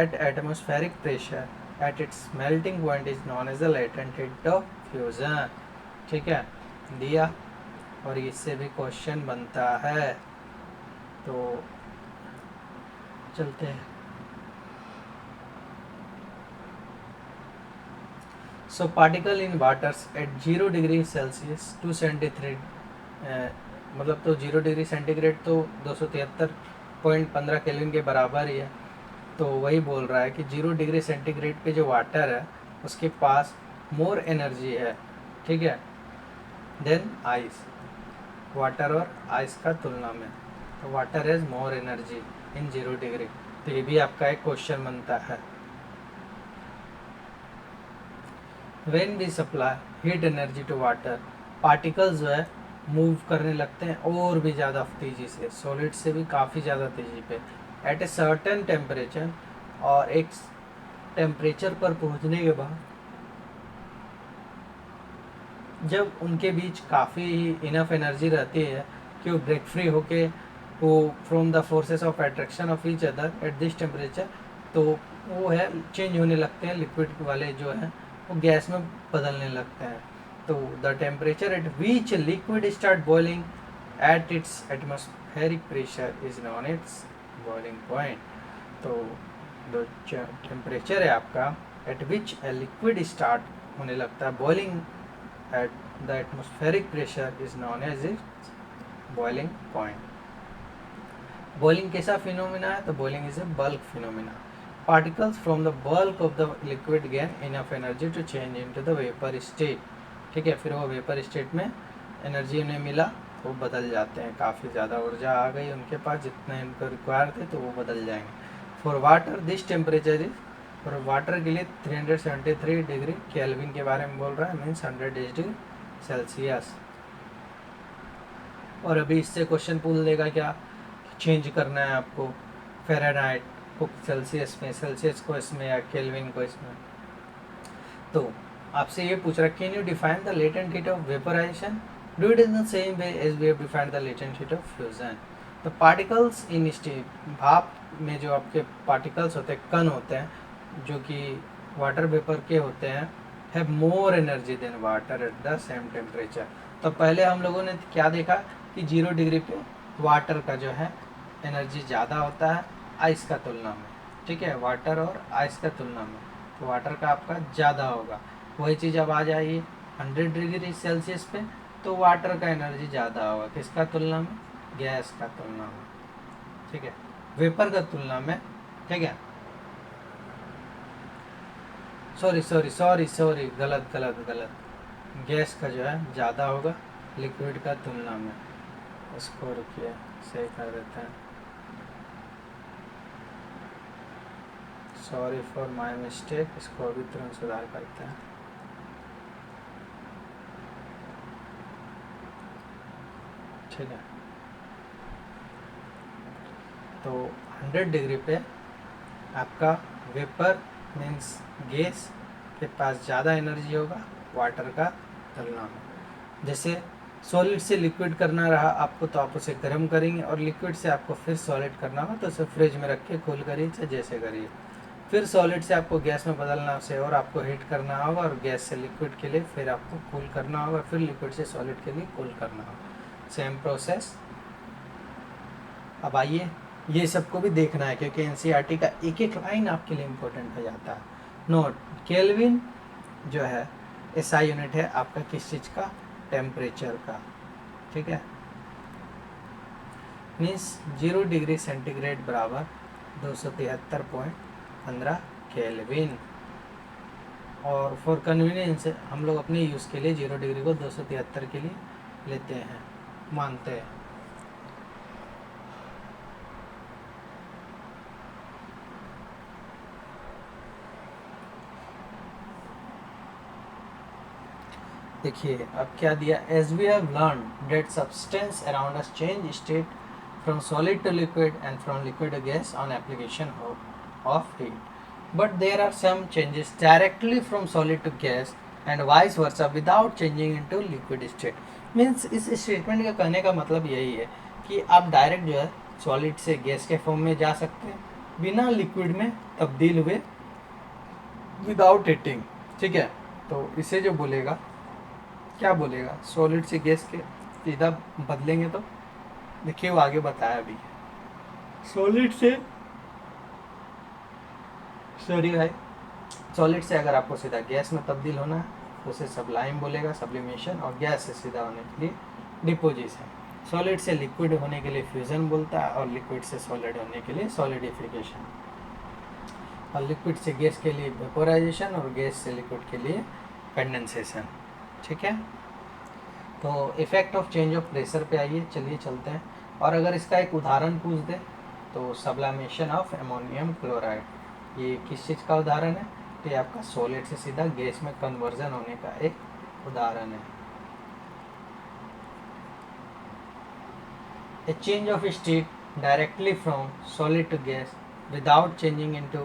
at atmospheric pressure at its melting point is known as the latent heat of fusion. ठीक है, दिया, और इससे भी क्वेश्चन बनता है. तो चलते हैं. So particle in waters at 0 degree Celsius 273 मतलब तो 0 डिग्री सेंटीग्रेड तो 273.15 केल्विन के बराबर ही है. तो वही बोल रहा है कि 0 डिग्री सेंटीग्रेड पे जो वाटर है उसके पास मोर एनर्जी है. ठीक है, देन आइस, वाटर और आइस का तुलना में. तो water has more energy in 0 degree. तो ये भी आपका एक क्वेश्चन बनता है। When we supply heat energy to water, particles जो है मूव करने लगते हैं और भी ज़्यादा तेज़ी से, सॉलिड से भी काफ़ी ज़्यादा तेज़ी पे, एट ए सर्टेन टेम्परेचर, और एक टेम्परेचर पर पहुंचने के बाद जब उनके बीच काफ़ी इनफ एनर्जी रहती है कि वो ब्रेक फ्री होके वो from the forces of attraction of each other at this temperature, तो वो है चेंज होने लगते हैं, लिक्विड वाले जो हैं वो गैस में बदलने लगते हैं। तो the temperature at which liquid start boiling at its atmospheric pressure is non it's boiling point. तो जो टेम्परेचर है आपका eight which a liquid start होने लगता है boiling at the atmospheric pressure is known as its boiling point. Boiling कैसा phenomena है? तो boiling is a bulk phenomena. Particles from the bulk of the liquid gain enough energy to change into the vapor state. ठीक है, फिर वो vapour state में energy उन्हें मिला, वो बदल जाते हैं, काफ़ी ज़्यादा ऊर्जा आ गई उनके पास, जितने इनको रिक्वायर थे तो वो बदल जाएंगे। For water this temperature is, और वाटर के लिए 373 डिग्री केल्विन के बारे में बोल रहा है, मीन्स 100 डिग्री सेल्सियस। और अभी इससे क्वेश्चन पूछ देगा क्या, चेंज करना है आपको फ़ारेनहाइट को सेल्सियस में, सेल्सियस को इसमें, या केल्विन को इसमें। तो आपसे ये पूछ रहा है, can you define the latent heat of vaporisation, do it in the same way as we have defined the latent heat of fusion. तो पार्टिकल्स इन स्टीम, भाप में जो आपके पार्टिकल्स होते हैं, कण होते हैं जो कि वाटर वेपर के होते हैं, have more energy than water at the same temperature. तो पहले हम लोगों ने क्या देखा कि 0 डिग्री पे वाटर का जो है एनर्जी ज़्यादा होता है आइस का तुलना में, ठीक है, वाटर और आइस का तुलना में, तो वाटर का आपका ज़्यादा होगा। वही चीज़ अब आ जाइए 100 डिग्री सेल्सियस पे, तो वाटर का एनर्जी ज़्यादा होगा, किसका तुलना में? गैस का तुलना में, ठीक है, वेपर का तुलना में, ठीक है। सॉरी गलत, गैस का जो है ज़्यादा होगा लिक्विड का तुलना में। इसको रुकिए, सही कर देते हैं, सॉरी फॉर माय मिस्टेक, इसको अभी तुरंत सुधार करते हैं। ठीक है, तो 100 डिग्री पे आपका वेपर मीन्स गैस के पास ज़्यादा एनर्जी होगा वाटर का तुलना में। जैसे सॉलिड से लिक्विड करना रहा आपको, तो आप उसे गर्म करेंगे, और लिक्विड से आपको फिर सॉलिड करना होगा तो उसे फ्रिज में रख के कूल करिए, चाहे जैसे करिए। फिर सॉलिड से आपको गैस में बदलना, उसे और आपको हीट करना होगा, और गैस से लिक्विड के लिए फिर आपको कूल करना होगा, फिर लिक्विड से सॉलिड के लिए कूल करना होगा, सेम प्रोसेस। अब आइए ये सबको भी देखना है, क्योंकि एनसीईआरटी का एक एक लाइन आपके लिए इम्पोर्टेंट हो जाता है। नोट, केल्विन जो है एसआई यूनिट है आपका किस चीज़ का? टेम्परेचर का, ठीक है, मीन्स 0 डिग्री सेंटीग्रेड बराबर 273.15 केल्विन। और फॉर कन्वीनियंस हम लोग अपने यूज़ के लिए 0 डिग्री को 273 के लिए लेते हैं, मानते हैं। देखिए अब क्या दिया, as we have learn that substance around us change state from solid to liquid and from liquid to gas on application of heat, but there are some changes directly from solid to gas and vice versa without changing into liquid state. Means इस statement का कहने का मतलब यही है कि आप direct जो है सॉलिड से गैस के फॉर्म में जा सकते हैं बिना लिक्विड में तब्दील हुए, विदाउट हीटिंग, ठीक है। तो इसे जो बोलेगा, क्या बोलेगा, सॉलिड से गैस के सीधा बदलेंगे तो देखिए वो आगे बताया अभी, सॉलिड से, सॉरी भाई, सॉलिड से अगर आपको सीधा गैस में तब्दील होना है तो उसे सब्लाइम बोलेगा, सब्लिमेशन, और गैस से सीधा होने के लिए डिपोजिशन। सॉलिड से लिक्विड होने के लिए फ्यूजन बोलता है, और लिक्विड से सॉलिड होने के लिए सॉलिडिफिकेशन, और लिक्विड से गैस के लिए वेपोराइजेशन, और गैस से लिक्विड के लिए कंडेंसेशन, ठीक है। तो effect of change of pressure पे आइए, चलिए चलते हैं। और अगर इसका एक उदाहरण पूछ दे तो सब्लिमेशन ऑफ अमोनियम क्लोराइड, ये किस चीज़ का उदाहरण है? तो ये आपका सॉलिड से सीधा गैस में कन्वर्जन होने का एक उदाहरण है। A change of state directly from solid to gas without changing into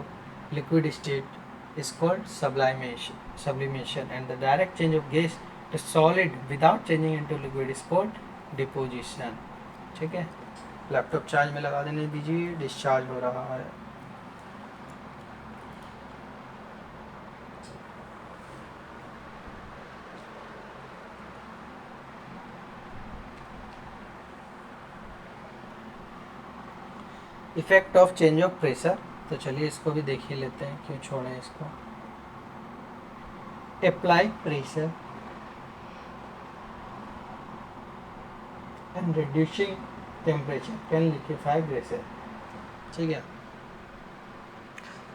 liquid state is called sublimation, and the direct change of gas to solid without changing into liquid is called deposition। ठीक है, laptop charge में लगा देने दीजिए, discharge हो रहा है। Effect of change of pressure, तो चलिए इसको भी देख ही लेते हैं, क्यों छोड़ें इसको। Apply pressure and reducing temperature can liquefy gases. ठीक है,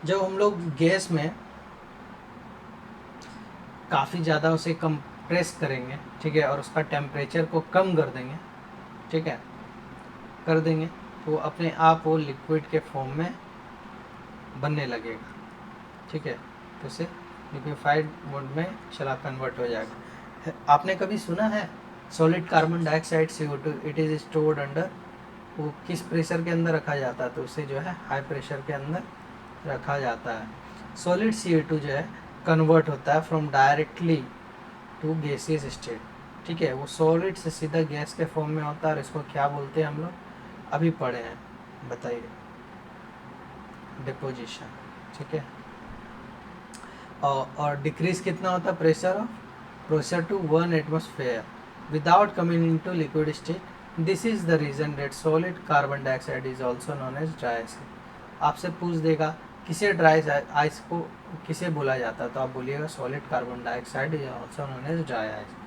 जब हम लोग गैस में काफ़ी ज़्यादा उसे कंप्रेस करेंगे, ठीक है, और उसका टेम्परेचर को कम कर देंगे, ठीक है, कर देंगे, तो अपने आप वो लिक्विड के फॉर्म में बनने लगेगा। ठीक है, तो उसे लिक्विफाइड मोड में चला कन्वर्ट हो जाएगा। आपने कभी सुना है solid carbon dioxide CO2 it is stored under, वो किस प्रेशर के अंदर रखा जाता है? तो उसे जो है हाई प्रेशर के अंदर रखा जाता है। सॉलिड CO2 जो है कन्वर्ट होता है from directly to gaseous state. ठीक है, वो सॉलिड से सीधा गैस के फॉर्म में होता है, और इसको क्या बोलते हैं हम लोग? अभी पढ़े हैं, बताइए, डिपोजिशन। ठीक है, और डिक्रीज कितना होता है pressure to 1 atmosphere without coming into liquid state. This is the reason that solid carbon dioxide is also known as dry ice. आपसे पूछ देगा किसे ड्राई आइस को किसे बोला जाता है, तो आप बोलिएगा solid carbon dioxide is also known as dry ice.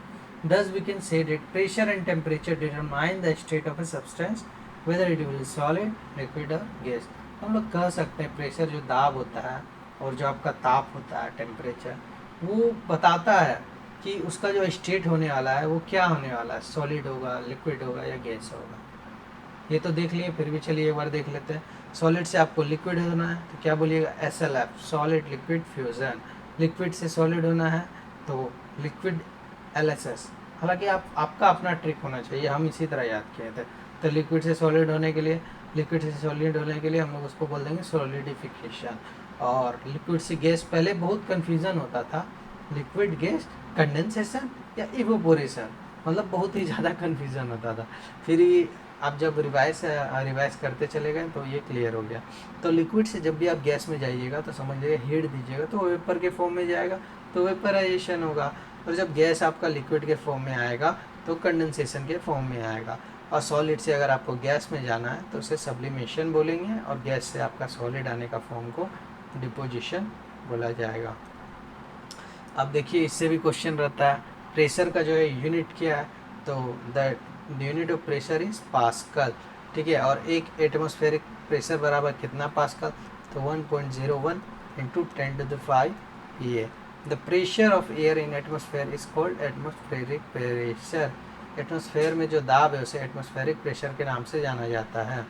Thus we can say that pressure and temperature determine the state of a substance whether it will be solid, liquid or gas। हम लोग कह सकते हैं pressure जो दाब होता है और जो आपका ताप होता है टेम्परेचर, वो बताता है कि उसका जो स्टेट होने वाला है वो क्या होने वाला है, सॉलिड होगा, लिक्विड होगा या गैस होगा। ये तो देख लिए, फिर भी चलिए एक बार देख लेते हैं। सॉलिड से आपको लिक्विड होना है तो क्या बोलिएगा? SLF, solid liquid fusion. Liquid से सॉलिड होना है तो लिक्विड LSS। हालांकि आपका अपना ट्रिक होना चाहिए, हम इसी तरह याद किए थे। तो लिक्विड से सॉलिड होने के लिए हम लोग उसको बोल देंगे सॉलिडिफिकेशन। और लिक्विड से गैस पहले बहुत कन्फ्यूज़न होता था, लिक्विड गैस कंडेंसेशन या इवोपोरेशन, मतलब बहुत ही ज़्यादा कन्फ्यूज़न होता था। फिर आप जब रिवाइज करते चले गए तो ये क्लियर हो गया। तो लिक्विड से जब भी आप गैस में जाइएगा तो समझ लीजिए हीट दीजिएगा तो वेपर के फॉर्म में जाएगा, तो वेपराइजेशन होगा। और जब गैस आपका लिक्विड के फॉर्म में आएगा तो कंडेंसेशन के फॉर्म में आएगा। और सॉलिड से अगर आपको गैस में जाना है तो उसे सब्लिमेशन बोलेंगे, और गैस से आपका सॉलिड आने का फॉर्म को डिपोजिशन बोला जाएगा। अब देखिए इससे भी क्वेश्चन रहता है, प्रेशर का जो है यूनिट क्या है? तो the unit of pressure is pascal. ठीक है, और एक एटमॉस्फेरिक प्रेशर बराबर कितना पास्कल? तो 1.01 into 10⁵ PA। The pressure of air in atmosphere is called atmospheric pressure। Atmosphere में जो दाब है उसे एटमॉस्फेरिक प्रेशर के नाम से जाना जाता है।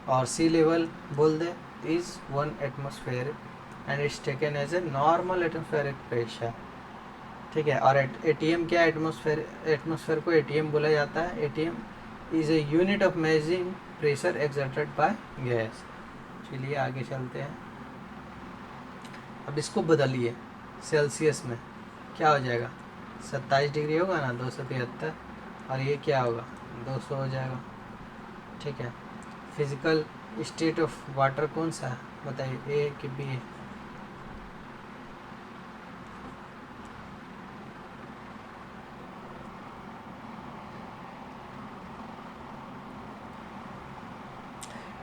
और सी लेवल बोल दे is 1 atmosphere and it's taken as a normal atmospheric pressure. ठीक है, और ATM क्या? एटमॉस्फेयर को ATM बोला जाता है। ATM is a unit of measuring pressure exerted by gas. चलिए आगे चलते हैं। अब इसको बदलिए सेल्सियस में, क्या हो जाएगा? 27 डिग्री होगा ना, 273, और ये क्या होगा? 200 हो जाएगा। ठीक है, फिजिकल स्टेट ऑफ वाटर कौन सा है बताइए, A कि B?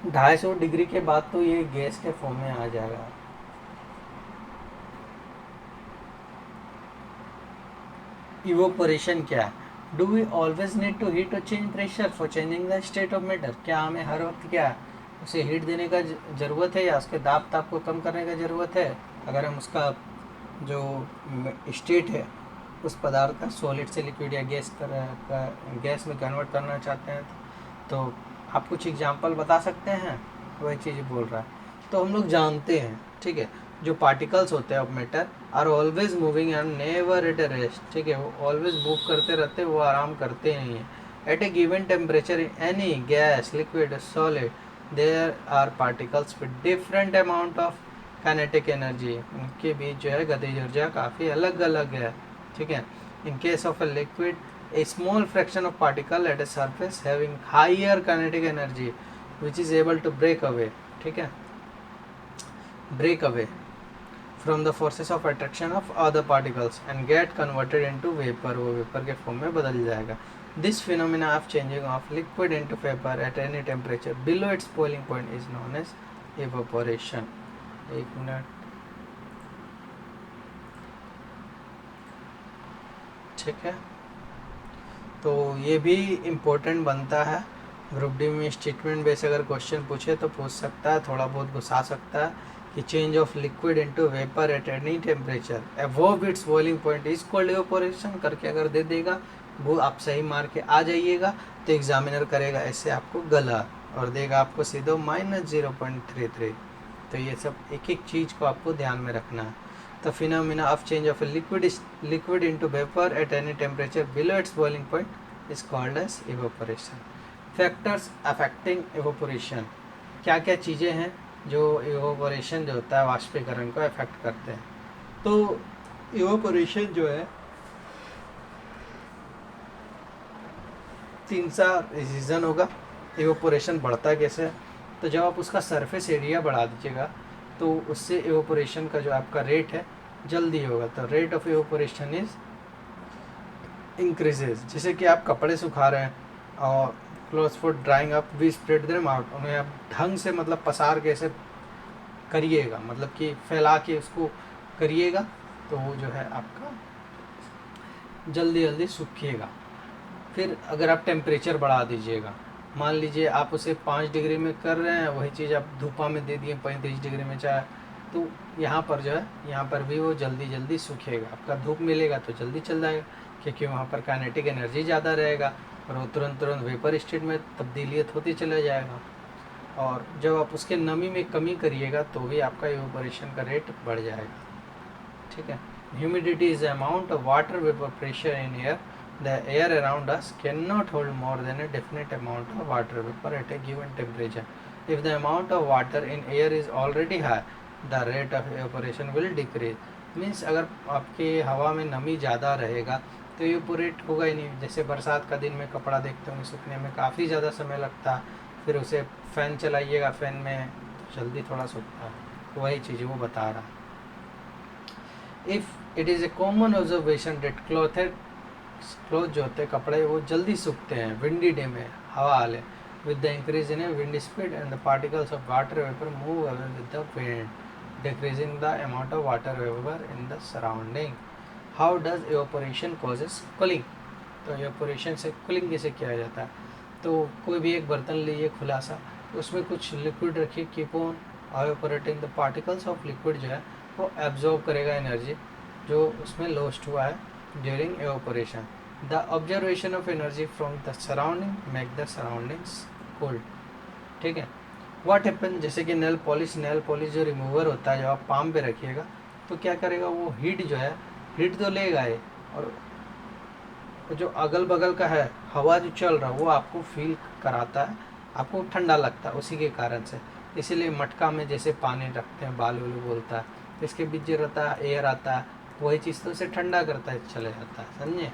ढाई 250 डिग्री के बाद तो ये गैस के फॉर्म में आ जाएगा। इवोपोरेशन क्या है? Do we always need to heat or change pressure for changing the state of matter? क्या हमें हर वक्त क्या है उसे हीट देने का ज़रूरत है, या उसके दाब ताप को कम करने का ज़रूरत है? अगर हम उसका जो स्टेट है उस पदार्थ का सॉलिड से लिक्विड या गैस में कन्वर्ट करना चाहते हैं तो आप कुछ एग्जांपल बता सकते हैं? वही चीज़ बोल रहा है। तो हम लोग जानते हैं, ठीक है, जो पार्टिकल्स होते हैं of matter are always moving and never at a rest, ठीक है, वो ऑलवेज मूव करते रहते हैं, वो आराम करते नहीं हैं। At a given temperature any gas liquid solid there are particles with different amount of kinetic energy, उनके बीच जो है गतिज ऊर्जा काफ़ी अलग अलग है, ठीक है। In case of a liquid a small fraction of particle at a surface having higher kinetic energy which is able to break away, ठीक है, break away from the forces of attraction of other particles and get converted into vapor, वो vapor के form में बदल जाएगा। This phenomena of changing of liquid into vapor at any temperature below its boiling point is known as evaporation। एक minute, ठीक है। तो ये भी इम्पोर्टेंट बनता है, ग्रुप डी में स्टेटमेंट बेस अगर क्वेश्चन पूछे तो पूछ सकता है, थोड़ा बहुत घुसा सकता है कि change of liquid into vapour at any temperature above it's boiling point is called evaporation करके अगर दे देगा, वो आप सही मार के आ जाइएगा तो एग्जामिनर करेगा ऐसे आपको गला और देगा आपको सीधो -0.33। तो ये सब एक एक चीज़ को आपको ध्यान में रखना है। The phenomena of change of a liquid into vapor at any temperature below its boiling point is called as evaporation। Factors affecting evaporation, क्या क्या चीज़ें हैं जो evaporation जो होता है वाष्पीकरण को अफेक्ट करते हैं? तो evaporation जो है 3 सा रीज़न होगा। evaporation बढ़ता कैसे? तो जब आप उसका सरफेस एरिया बढ़ा दीजिएगा तो उससे एवोपोरेशन का जो आपका रेट है जल्दी होगा। तो rate of evaporation is increases. जैसे कि आप कपड़े सुखा रहे हैं और clothes for drying up we spread them out, उन्हें आप ढंग से मतलब पसार के ऐसे करिएगा, मतलब कि फैला के उसको करिएगा तो वो जो है आपका जल्दी जल्दी सूखिएगा। फिर अगर आप टेम्परेचर बढ़ा दीजिएगा, मान लीजिए आप उसे 5 डिग्री में कर रहे हैं, वही चीज़ आप धूपा में दे दिए 35 डिग्री में चाहे, तो यहाँ पर जो है यहाँ पर भी वो जल्दी जल्दी सूखेगा। आपका धूप मिलेगा तो जल्दी चल जाएगा क्योंकि वहाँ पर काइनेटिक एनर्जी ज़्यादा रहेगा और वो तुरंत तुरंत वेपर स्टेट में तब्दीलियत होती चला जाएगा। और जब आप उसके नमी में कमी करिएगा तो भी आपका इवेपोरेशन का रेट बढ़ जाएगा, ठीक है। Humidity is the amount of water vapour pressure in air. The air around us cannot hold more than a definite amount of water vapor at a given temperature. If the amount of water in air is already high, the rate of evaporation will decrease. Means अगर आपके हवा में नमी ज़्यादा रहेगा तो evaporate होगा ही नहीं। जैसे बरसात का दिन में कपड़ा देखते होंगे सूखने में काफ़ी ज़्यादा समय लगता है, फिर उसे फ़ैन चलाइएगा, फ़ैन में जल्दी थोड़ा सूखता है, तो वही चीज़ वो बता रहा है। If it is a common observation that cloth जो होते हैं कपड़े वो जल्दी सूखते हैं विंडी डे में, हवा वाले, with the increase in wind speed and the particles of water vapour move away with the wind, decreasing the amount of water vapour in the surrounding. How does evaporation causes cooling? तो evaporation से cooling कैसे किया जाता है? तो कोई भी एक बर्तन लीजिए खुला सा, उसमें कुछ लिक्विड रखिए, keep on evaporating the particles of liquid जो है वो एब्जॉर्ब करेगा एनर्जी जो उसमें लॉस्ट हुआ है during evaporation. The observation of energy from the surrounding make the surroundings cold, ठीक है। What happen, जैसे कि नेल पॉलिश जो रिमूवर होता है जब आप पाम पे रखिएगा तो क्या करेगा, वो हीट जो है हीट तो लेगा है और जो अगल बगल का है हवा जो चल रहा है वो आपको फील कराता है, आपको ठंडा लगता है उसी के कारण से। इसीलिए मटका में जैसे पानी रखते हैं बालू वालू बोलता है, तो इसके बीच जो रहता है एयर आता है, वही चीज़ तो उसे ठंडा करता है, चले जाता है, समझे।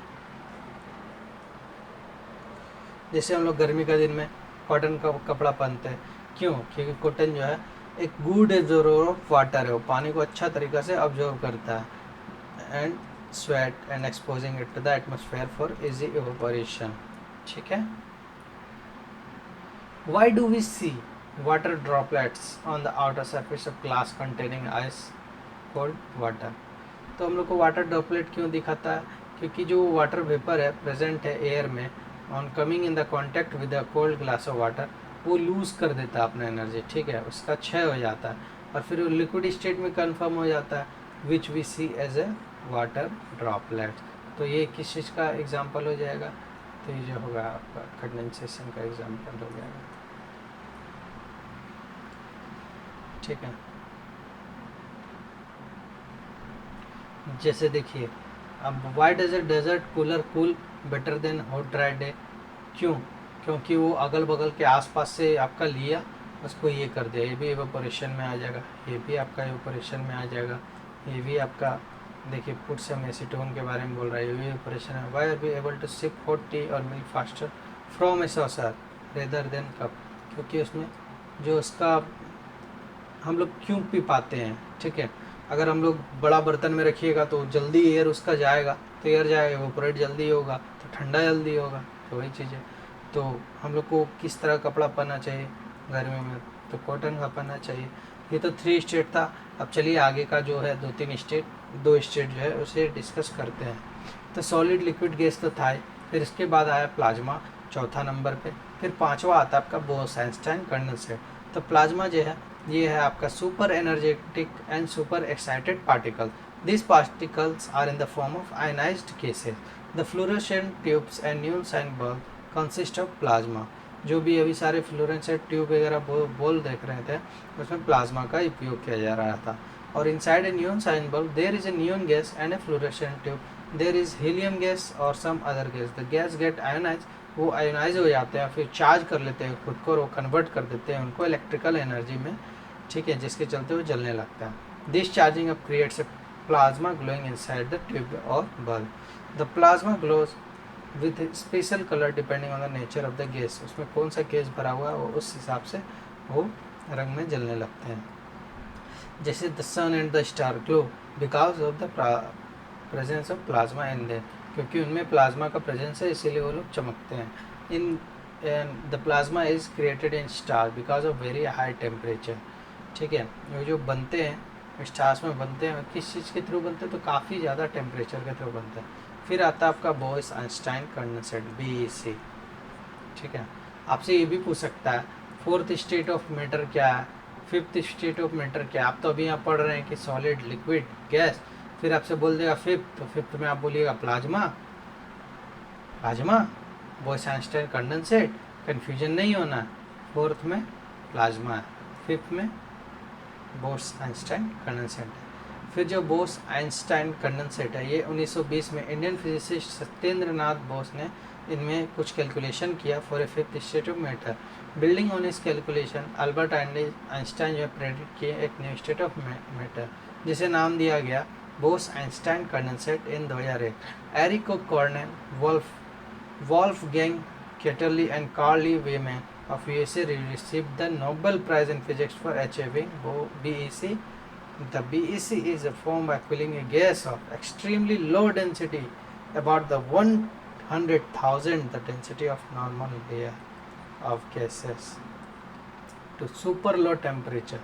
जैसे हम लोग गर्मी का दिन में कॉटन का कपड़ा पहनते हैं, क्यों? क्योंकि कॉटन जो है एक गुड एब्जॉर्बर ऑफ वाटर है, वो पानी को अच्छा तरीका से ऑब्जॉर्व करता है and sweat and exposing it to the atmosphere for easy evaporation, ठीक है। Why do we see water droplets on the outer surface of glass containing ice cold water? तो हम लोग को वाटर ड्रॉपलेट क्यों दिखाता है? क्योंकि जो वाटर वेपर है प्रेजेंट है एयर में, on coming in the contact with a cold glass of water, वो लूज़ कर देता है अपना एनर्जी, ठीक है, उसका क्षय हो जाता है और फिर वो लिक्विड स्टेट में कन्फर्म हो जाता है, which we see as a water droplet. तो ये किस चीज़ का एग्जाम्पल हो जाएगा? तो ये जो होगा आपका कंडेंसेशन का एग्जाम्पल हो जाएगा। ठीक है। जैसे देखिए, अब why does a desert cooler cool better than hot dry day? क्यों? क्योंकि वो अगल बगल के आसपास से आपका लिया, उसको ये कर दिया, ये भी एवापोरेशन में आ जाएगा, ये भी आपका एवापोरेशन में आ जाएगा, ये भी आपका, देखिए पुट सम एसीटोन के बारे में बोल रहा है, ये भी एवापोरेशन है। Why are we able to sip hot tea or milk faster from a saucer rather than cup? क्योंकि उसमें जो उसका हम लोग क्यों पी पाते हैं, ठीक है। अगर हम लोग बड़ा बर्तन में रखिएगा तो जल्दी एयर उसका जाएगा, तो एयर जाएगा, एवापोरेट जल्दी होगा, तो ठंडा जल्दी होगा, तो वही चीज़ है। तो हम लोग को किस तरह कपड़ा पहनना चाहिए गर्मी में? तो कॉटन का पहनना चाहिए। ये तो 3 स्टेट था। अब चलिए आगे का जो है 2 स्टेट जो है उसे डिस्कस करते हैं। तो सॉलिड लिक्विड गैस तो था ही, फिर इसके बाद आया प्लाज्मा चौथा नंबर पे, फिर पांचवा आता है आपका बोस-आइंस्टाइन कंडेंसेट। तो प्लाज्मा जो है ये है आपका super energetic and super excited particle. This particles are in the form of ionised gases. The fluorescent tubes and neon sign bulb consist of plasma. जो भी अभी सारे फ्लोरेसेंट ट्यूब वगैरह बोल देख रहे थे, उसमें प्लाज्मा का उपयोग किया जा रहा था। और inside a neon sign bulb there is a neon gas and a fluorescent tube, there is helium gas or some other gas. The gas get ionise, वो आयोनाइज हो जाते हैं, फिर चार्ज कर लेते हैं खुद को और वो कन्वर्ट कर देते हैं उनको इलेक्ट्रिकल एनर्जी में, ठीक है, जिसके चलते वो जलने लगता है। This charging up creates a plasma glowing inside the tube or bulb. The plasma glows with special colour depending on the nature of the gas. उसमें कौन सा गैस भरा हुआ है वो उस हिसाब से वो रंग में जलने लगते हैं। जैसे the sun and the star glow because of the presence of plasma in there, क्योंकि उनमें प्लाज्मा का प्रेजेंस है इसीलिए वो लोग चमकते हैं। In the plasma is created in star because of very high temperature, ठीक है। वो जो बनते हैं स्टार्स में बनते हैं, किस चीज़ के थ्रू बनते हैं? तो काफ़ी ज़्यादा टेम्परेचर के थ्रू बनते हैं। फिर आता है आपका बोस-आइंस्टाइन कंडेंसेट BEC, ठीक है। आपसे ये भी पूछ सकता है 4th स्टेट ऑफ मैटर क्या है, 5th स्टेट ऑफ मैटर क्या है? आप तो अभी यहाँ पढ़ रहे हैं कि सॉलिड, लिक्विड, गैस, फिर आपसे बोल देगा 5th, तो 5th में आप बोलिएगा प्लाज्मा, प्लाज्मा, बोस-आइंस्टाइन कंडेंसेट, कन्फ्यूजन नहीं होना है। 4th में प्लाज्मा है, 5th में बोस-आइंस्टाइन कंडेंसेट है। फिर जो बोस-आइंस्टाइन कंडेंसेट है ये 1920 में इंडियन फिजिसिस्ट सत्येंद्र नाथ बोस ने इनमें कुछ कैलकुलेशन किया for a 5th state of matter. Building on इस कैलकुलेशन अल्बर्ट आइंस्टाइन जो प्रेडिक्ट किए एक न्यू स्टेट ऑफ मैटर, जिसे नाम दिया गया Bose Einstein condensate in 2001। Eric Cornell, Wolfgang Ketterle and Carl Wieman of USA received the Nobel Prize in Physics for achieving BEC. The BEC is formed by cooling a gas of extremely low density, about the 100,000 the density of normal layer of gases, to super low temperature.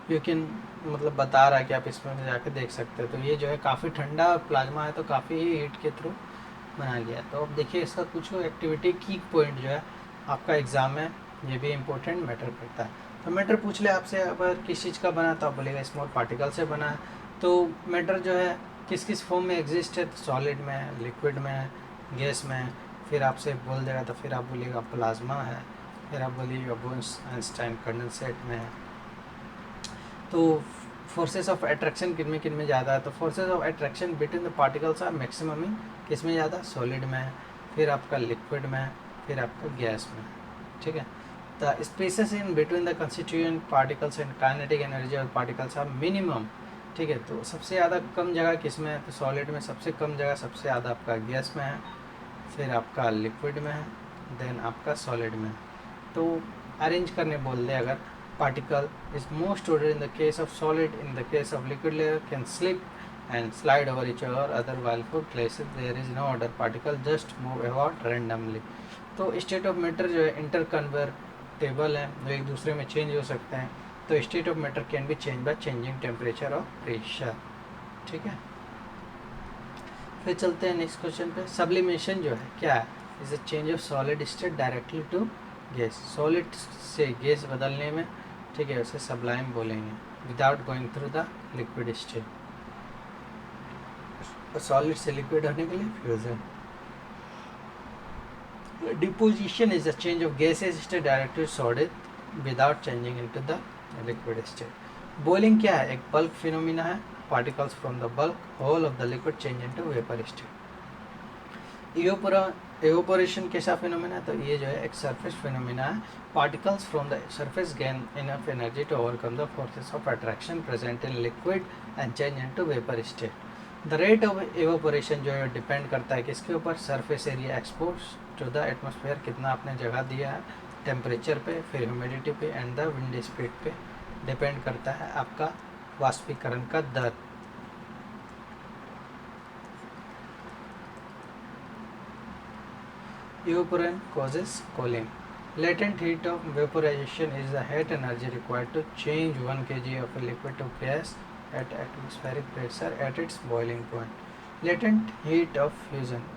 You can मतलब बता रहा है कि आप इसमें जाके देख सकते हो। तो ये जो है काफ़ी ठंडा प्लाज्मा है, तो काफ़ी हीट के थ्रू बनाया गया। तो अब देखिए इसका कुछ एक्टिविटी की पॉइंट जो है आपका एग्ज़ाम में ये भी इम्पोर्टेंट मैटर करता है। तो मैटर पूछ ले आपसे अगर किस चीज़ का बना, तो आप बोलेगा स्मॉल पार्टिकल से बना है। तो मैटर जो है किस किस फॉर्म में एग्जिस्ट है? तो सॉलिड में है, लिक्विड में है, गैस में है। फिर आपसे बोल देगा तो फिर आप बोलिएगा प्लाज्मा है, फिर आप बोलिएगा बोस-आइंस्टाइन कंडेंसेट में है। तो फोर्सेस ऑफ अट्रैक्शन किन में ज़्यादा है? तो forces of attraction between the particles are maximum in किस में ज़्यादा? सॉलिड में है, फिर आपका लिक्विड में है, फिर आपका गैस में है, ठीक है। The spaces in between the constituent particles and kinetic energy और पार्टिकल्स आर मिनिमम, ठीक है। तो सबसे ज़्यादा कम जगह किस में है? तो सॉलिड में। सबसे कम जगह सबसे ज़्यादा आपका गैस में है, फिर आपका लिक्विड में है, देन आपका सॉलिड में। तो अरेंज करने बोल दे अगर, particle is most ordered in the case of solid, in the case of liquid layer can slip and slide over each other, while for places there is no order, particle just move about randomly. तो state of matter जो है inter convertible है, जो एक दूसरे में change हो सकते हैं। तो state of matter can be change by changing temperature और प्रेशर, ठीक है। फिर चलते हैं नेक्स्ट क्वेश्चन पे। सब्लिमेशन जो है क्या है? Is a change of solid state directly to gas, solid से गैस बदलने में, ठीक है, उसे सब्लाइम बोलेंगे, without going through the liquid state. Solid से लिक्विड होने के लिए fusion. Deposition is a change of gases state directly to solid without changing into the liquid state. Boiling क्या है? एक बल्क फिनोमिना है, particles from the bulk whole of the liquid change into vapour state. Evaporation कैसा phenomena है? तो ये जो है एक सरफेस फिनोमिना है, particles from the surface gain enough energy to overcome the forces of attraction present in liquid and change into vapour state. The rate of evaporation जो है डिपेंड करता है किसके ऊपर? Surface area expose to the atmosphere, कितना आपने जगह दिया है, टेम्परेचर पे, फिर ह्यूमिडिटी पे एंड द विंड स्पीड पे डिपेंड करता है आपका वाष्पीकरण का दर। Evaporation causes cooling. Latent heat of vaporization is the heat energy required to change 1 kg of a liquid to gas at atmospheric pressure at its boiling point. Latent heat of fusion,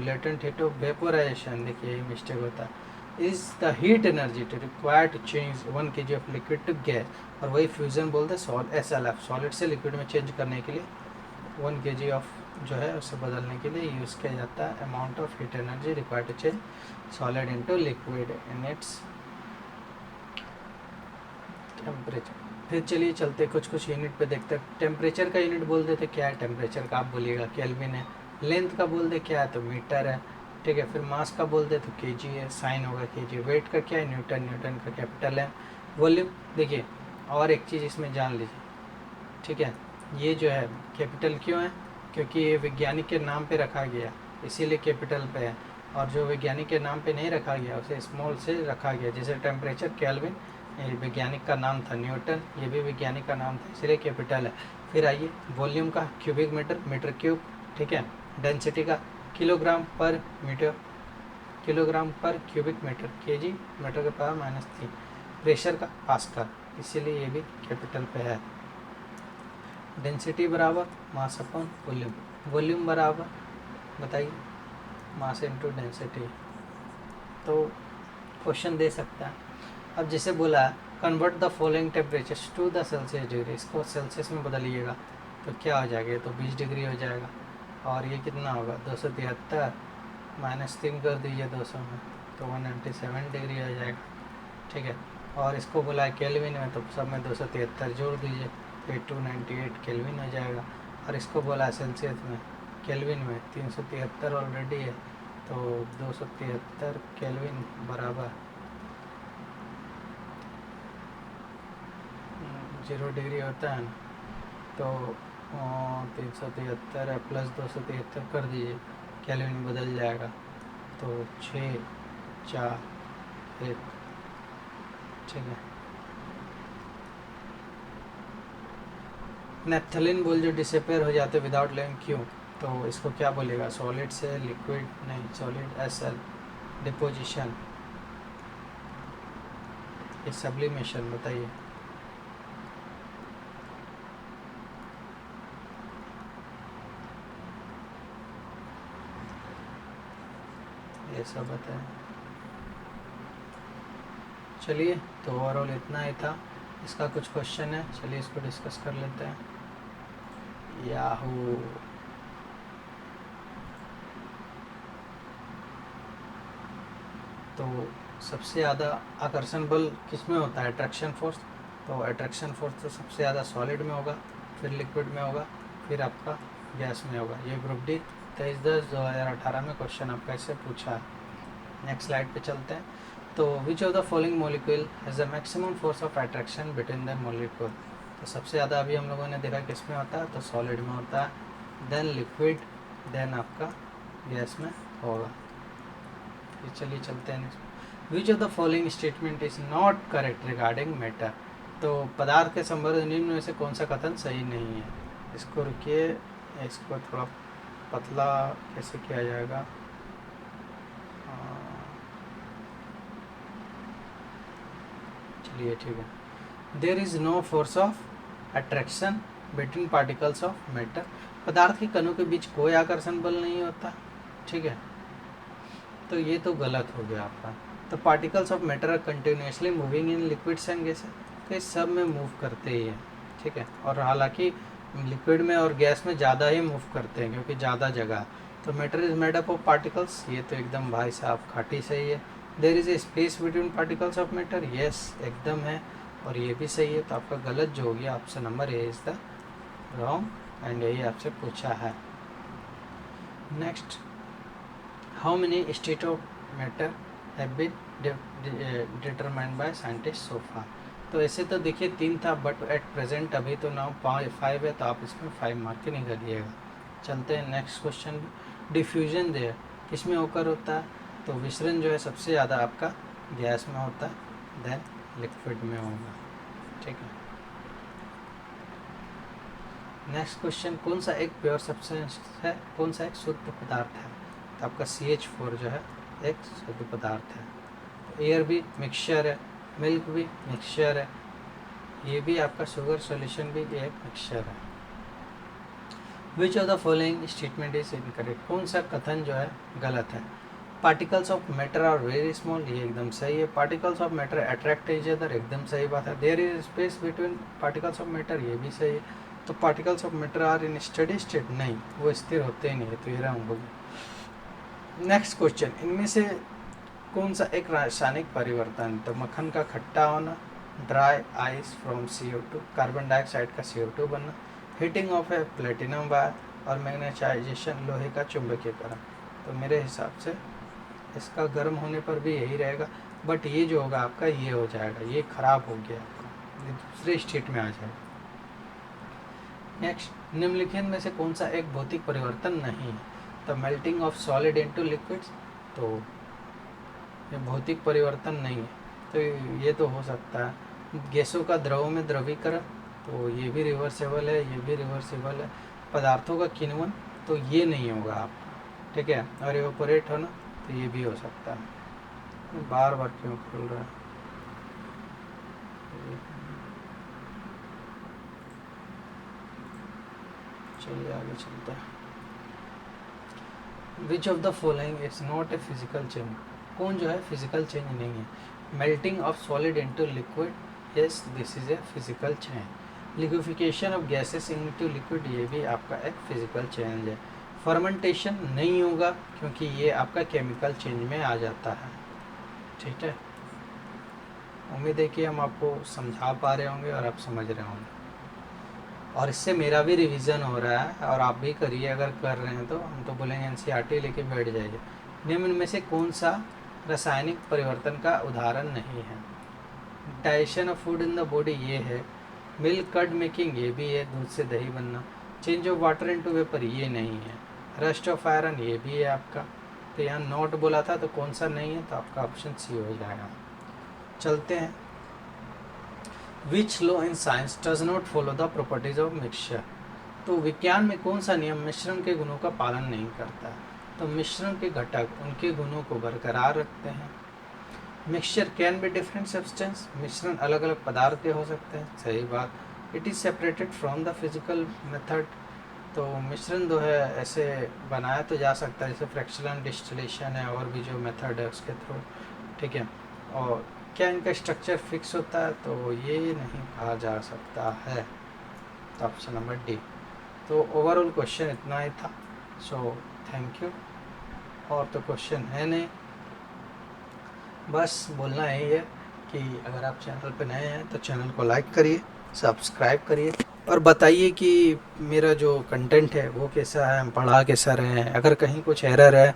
latent heat of vaporization, देखिए ये mistake होता है, is the heat energy to required to change 1 kg of liquid to gas, और वही fusion बोलते हैं SLF, solid से liquid में चेंज करने के लिए 1 kg ऑफ जो है उसे बदलने के लिए यूज़ किया जाता है। Amount of heat energy required to change solid into liquid in its temperature. फिर चलिए चलते कुछ यूनिट पे देखते हैं। टेम्परेचर का यूनिट बोल देते क्या है? टेम्परेचर का आप बोलिएगा केल्विन है। लेंथ का बोल दे क्या है? तो मीटर है, ठीक है। फिर मास का बोल दे तो केजी है, साइन होगा केजी। वेट का क्या है? न्यूटन, न्यूटन का कैपिटल है। वॉल्यूम देखिए, और एक चीज़ इसमें जान लीजिए, ठीक है, ये जो है कैपिटल क्यों है? क्योंकि ये वैज्ञानिक के नाम पे रखा गया, इसीलिए कैपिटल पे है, और जो वैज्ञानिक के नाम पे नहीं रखा गया उसे स्मॉल से रखा गया। जैसे टेम्परेचर केल्विन, ये वैज्ञानिक का नाम था। न्यूटन, ये भी वैज्ञानिक का नाम था, इसलिए कैपिटल है। फिर आइए वॉल्यूम का, क्यूबिक मीटर, मीटर क्यूब, ठीक है। डेंसिटी का किलोग्राम पर मीटर, किलोग्राम पर क्यूबिक मीटर, केजी मीटर के पावर -3। प्रेशर का पास्कल, इसीलिए ये भी कैपिटल पे है। डेंसिटी बराबर मास अपॉन वॉल्यूम, वॉल्यूम बराबर बताइए मास इनटू डेंसिटी। तो क्वेश्चन दे सकता है। अब जैसे बोला convert the following temperatures to the Celsius degree, इसको सेल्सियस में बदलिएगा तो क्या हो जाएगा? तो 20 डिग्री हो जाएगा। और ये कितना होगा? 273 -3 कर दीजिए 200 में, तो 197 डिग्री हो जाएगा, ठीक है। और इसको बोला है केल्विन में, तो सब में 273 जोड़ दीजिए, फिर 298 केल्विन हो जाएगा। और इसको बोला है सेल्सियस में, केल्विन में 373 ऑलरेडी है, तो 273 केल्विन बराबर 0 डिग्री होता है ना, तो 373 प्लस 273 कर दीजिए, केल्विन बदल जाएगा, तो 6 4 1, ठीक है। नेफ्थलीन बोल जो डिसअपेयर हो जाते विदाउट लिविंग, क्यों? तो इसको क्या बोलेगा? सॉलिड से लिक्विड नहीं, सॉलिड एसएल डिपोजिशन, ये सब्लिमेशन, बताइए। ये सब बताएं। चलिए, तो ओवरऑल इतना ही था। इसका कुछ क्वेश्चन है, चलिए इसको डिस्कस कर लेते हैं। याहू, तो सबसे ज़्यादा आकर्षण बल किस में होता है? Attraction force. तो अट्रैक्शन फोर्स तो सबसे ज़्यादा सॉलिड में होगा, फिर लिक्विड में होगा, फिर आपका गैस में होगा। ये ग्रुप डी 23/10/2018 में क्वेश्चन आपका इससे पूछा है। नेक्स्ट स्लाइड पे चलते हैं। तो विच of the following molecule has the maximum force of attraction between the molecule. तो सबसे ज़्यादा अभी हम लोगों ने देखा किस में होता है? तो सॉलिड में होता है, देन लिक्विड, देन आपका गैस में होगा। फिर चलिए चलते हैं next. Which of the following statement is not correct regarding matter. तो पदार्थ के संबंध निम्न में से कौन सा कथन सही नहीं है? इसको रुकिए, इसको थोड़ा पतला कैसे किया जाएगा? चलिए ठीक है। There is no force of attraction between particles of matter. पदार्थ के कणों के बीच कोई आकर्षण बल नहीं होता, ठीक है। तो ये तो गलत हो गया आपका। तो particles of matter are continuously moving in liquids and gases, तो इस सब में मूव करते ही हैं, ठीक है। और हालांकि लिक्विड में और गैस में ज़्यादा ही मूव करते हैं क्योंकि ज़्यादा जगह। तो matter is made up of particles, ये तो एकदम भाई साहब खाटी सही है। There is a space between particles of matter, yes एकदम है। और ये भी सही है, तो आपका गलत जो हो गया option number A is the wrong and यही आपसे पूछा है। Next, how many state of matter have been determined by scientist so far. तो ऐसे तो देखिए 3 था, बट एट प्रेजेंट अभी तो नाउ 5 है, तो आप इसमें 5 मार्क के निकालिएगा। चलते हैं नेक्स्ट क्वेश्चन। डिफ्यूजन देयर किस में होकर होता है, तो विसरण जो है सबसे ज़्यादा आपका गैस में होता है, देन लिक्विड में होगा, ठीक है। नेक्स्ट क्वेश्चन, कौन सा एक प्योर सब्सटेंस है, कौन सा एक शुद्ध पदार्थ है, तो आपका CH4 जो है एक शुद्ध पदार्थ है। एयर भी मिक्सचर है, मिल्क भी मिक्सचर है, ये भी आपका शुगर सॉल्यूशन भी एक मिक्सचर है। Which of the following statement is incorrect, कौन सा कथन जो है गलत है। Particles of matter are very small, ये एकदम सही है। Particles of matter attract each other, एकदम सही बात है। There is space between particles of matter, ये भी सही है। तो particles of matter are in steady state, नहीं, वो स्थिर होते ही नहीं है, तो ये रंग होगी। नेक्स्ट क्वेश्चन, इनमें से कौन सा एक रासायनिक परिवर्तन, तो मक्खन का खट्टा होना, dry ice from CO2, carbon dioxide का CO2 बनना, heating of A platinum wire और मैग्नेटाइजेशन लोहे का चुंबकीकरण। तो मेरे हिसाब से इसका गर्म होने पर भी यही रहेगा, बट ये जो होगा आपका ये हो जाएगा, ये खराब हो गया आपका, ये दूसरे स्टेट में आ जाएगा। नेक्स्ट, निम्नलिखित में से कौन सा एक भौतिक परिवर्तन नहीं है, तो melting of solid into liquids, तो ये भौतिक परिवर्तन नहीं है, तो ये तो हो सकता है। गैसों का द्रव में द्रवीकरण, तो ये भी रिवर्सेबल है, ये भी रिवर्सेबल है। पदार्थों का किण्वन, तो ये नहीं होगा आपका, ठीक है। और इवेपोरेट होना, तो ये भी हो सकता है। बार बार क्यों खुल रहा है, चलिए आगे चलते हैं। विच of the following is not a physical change, कौन जो है फिजिकल चेंज नहीं है। Melting of solid into liquid, yes this is a physical change. Liquefaction of gases into liquid, ये भी आपका एक फिजिकल चेंज है। फर्मेंटेशन नहीं होगा क्योंकि ये आपका केमिकल चेंज में आ जाता है, ठीक है। उम्मीद है कि हम आपको समझा पा रहे होंगे और आप समझ रहे होंगे, और इससे मेरा भी रिवीजन हो रहा है और आप भी करिए, अगर कर रहे हैं तो हम तो बोलेंगे NCERT लेके बैठ जाइए। निम्न में से कौन सा रासायनिक परिवर्तन का उदाहरण नहीं है। Digestion of food in the body, ये है। मिल्क कर्ड मेकिंग, ये भी है, दूध से दही बनना। Change of water into vapour, ये नहीं है। रस्ट ऑफ आयरन, ये भी है आपका। तो यहाँ नॉट बोला था, तो कौन सा नहीं है, तो आपका ऑप्शन C हो जाएगा। चलते हैं। Which law in science does not follow the properties of mixture, तो विज्ञान में कौन सा नियम मिश्रण के गुणों का पालन नहीं करता है, तो मिश्रण के घटक उनके गुणों को बरकरार रखते हैं। Mixture can be different substance, मिश्रण अलग अलग पदार्थ के हो सकते हैं, सही बात। It is separated from the physical method, तो मिश्रण जो है ऐसे बनाया तो जा सकता है, जैसे फ्रैक्शनल डिस्टिलेशन है और भी जो मेथड है उसके थ्रू, ठीक है। और क्या इनका स्ट्रक्चर फिक्स होता है, तो ये नहीं कहा जा सकता है, तो ऑप्शन नंबर D। तो ओवरऑल क्वेश्चन इतना ही था, सो थैंक यू। और तो क्वेश्चन है नहीं, बस बोलना यही है कि अगर आप चैनल पे नए हैं तो चैनल को लाइक करिए, सब्सक्राइब करिए और बताइए कि मेरा जो कंटेंट है वो कैसा है, हम पढ़ा कैसा रहे हैं। अगर कहीं कुछ एरर है,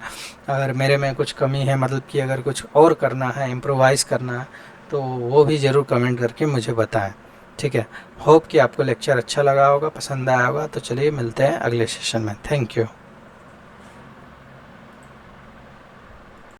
अगर मेरे में कुछ कमी है, मतलब कि अगर कुछ और करना है, इम्प्रोवाइज़ करना है, तो वो भी ज़रूर कमेंट करके मुझे बताएं, ठीक है। होप कि आपको लेक्चर अच्छा लगा होगा, पसंद आया होगा। तो चलिए मिलते हैं अगले सेशन में। Thank you.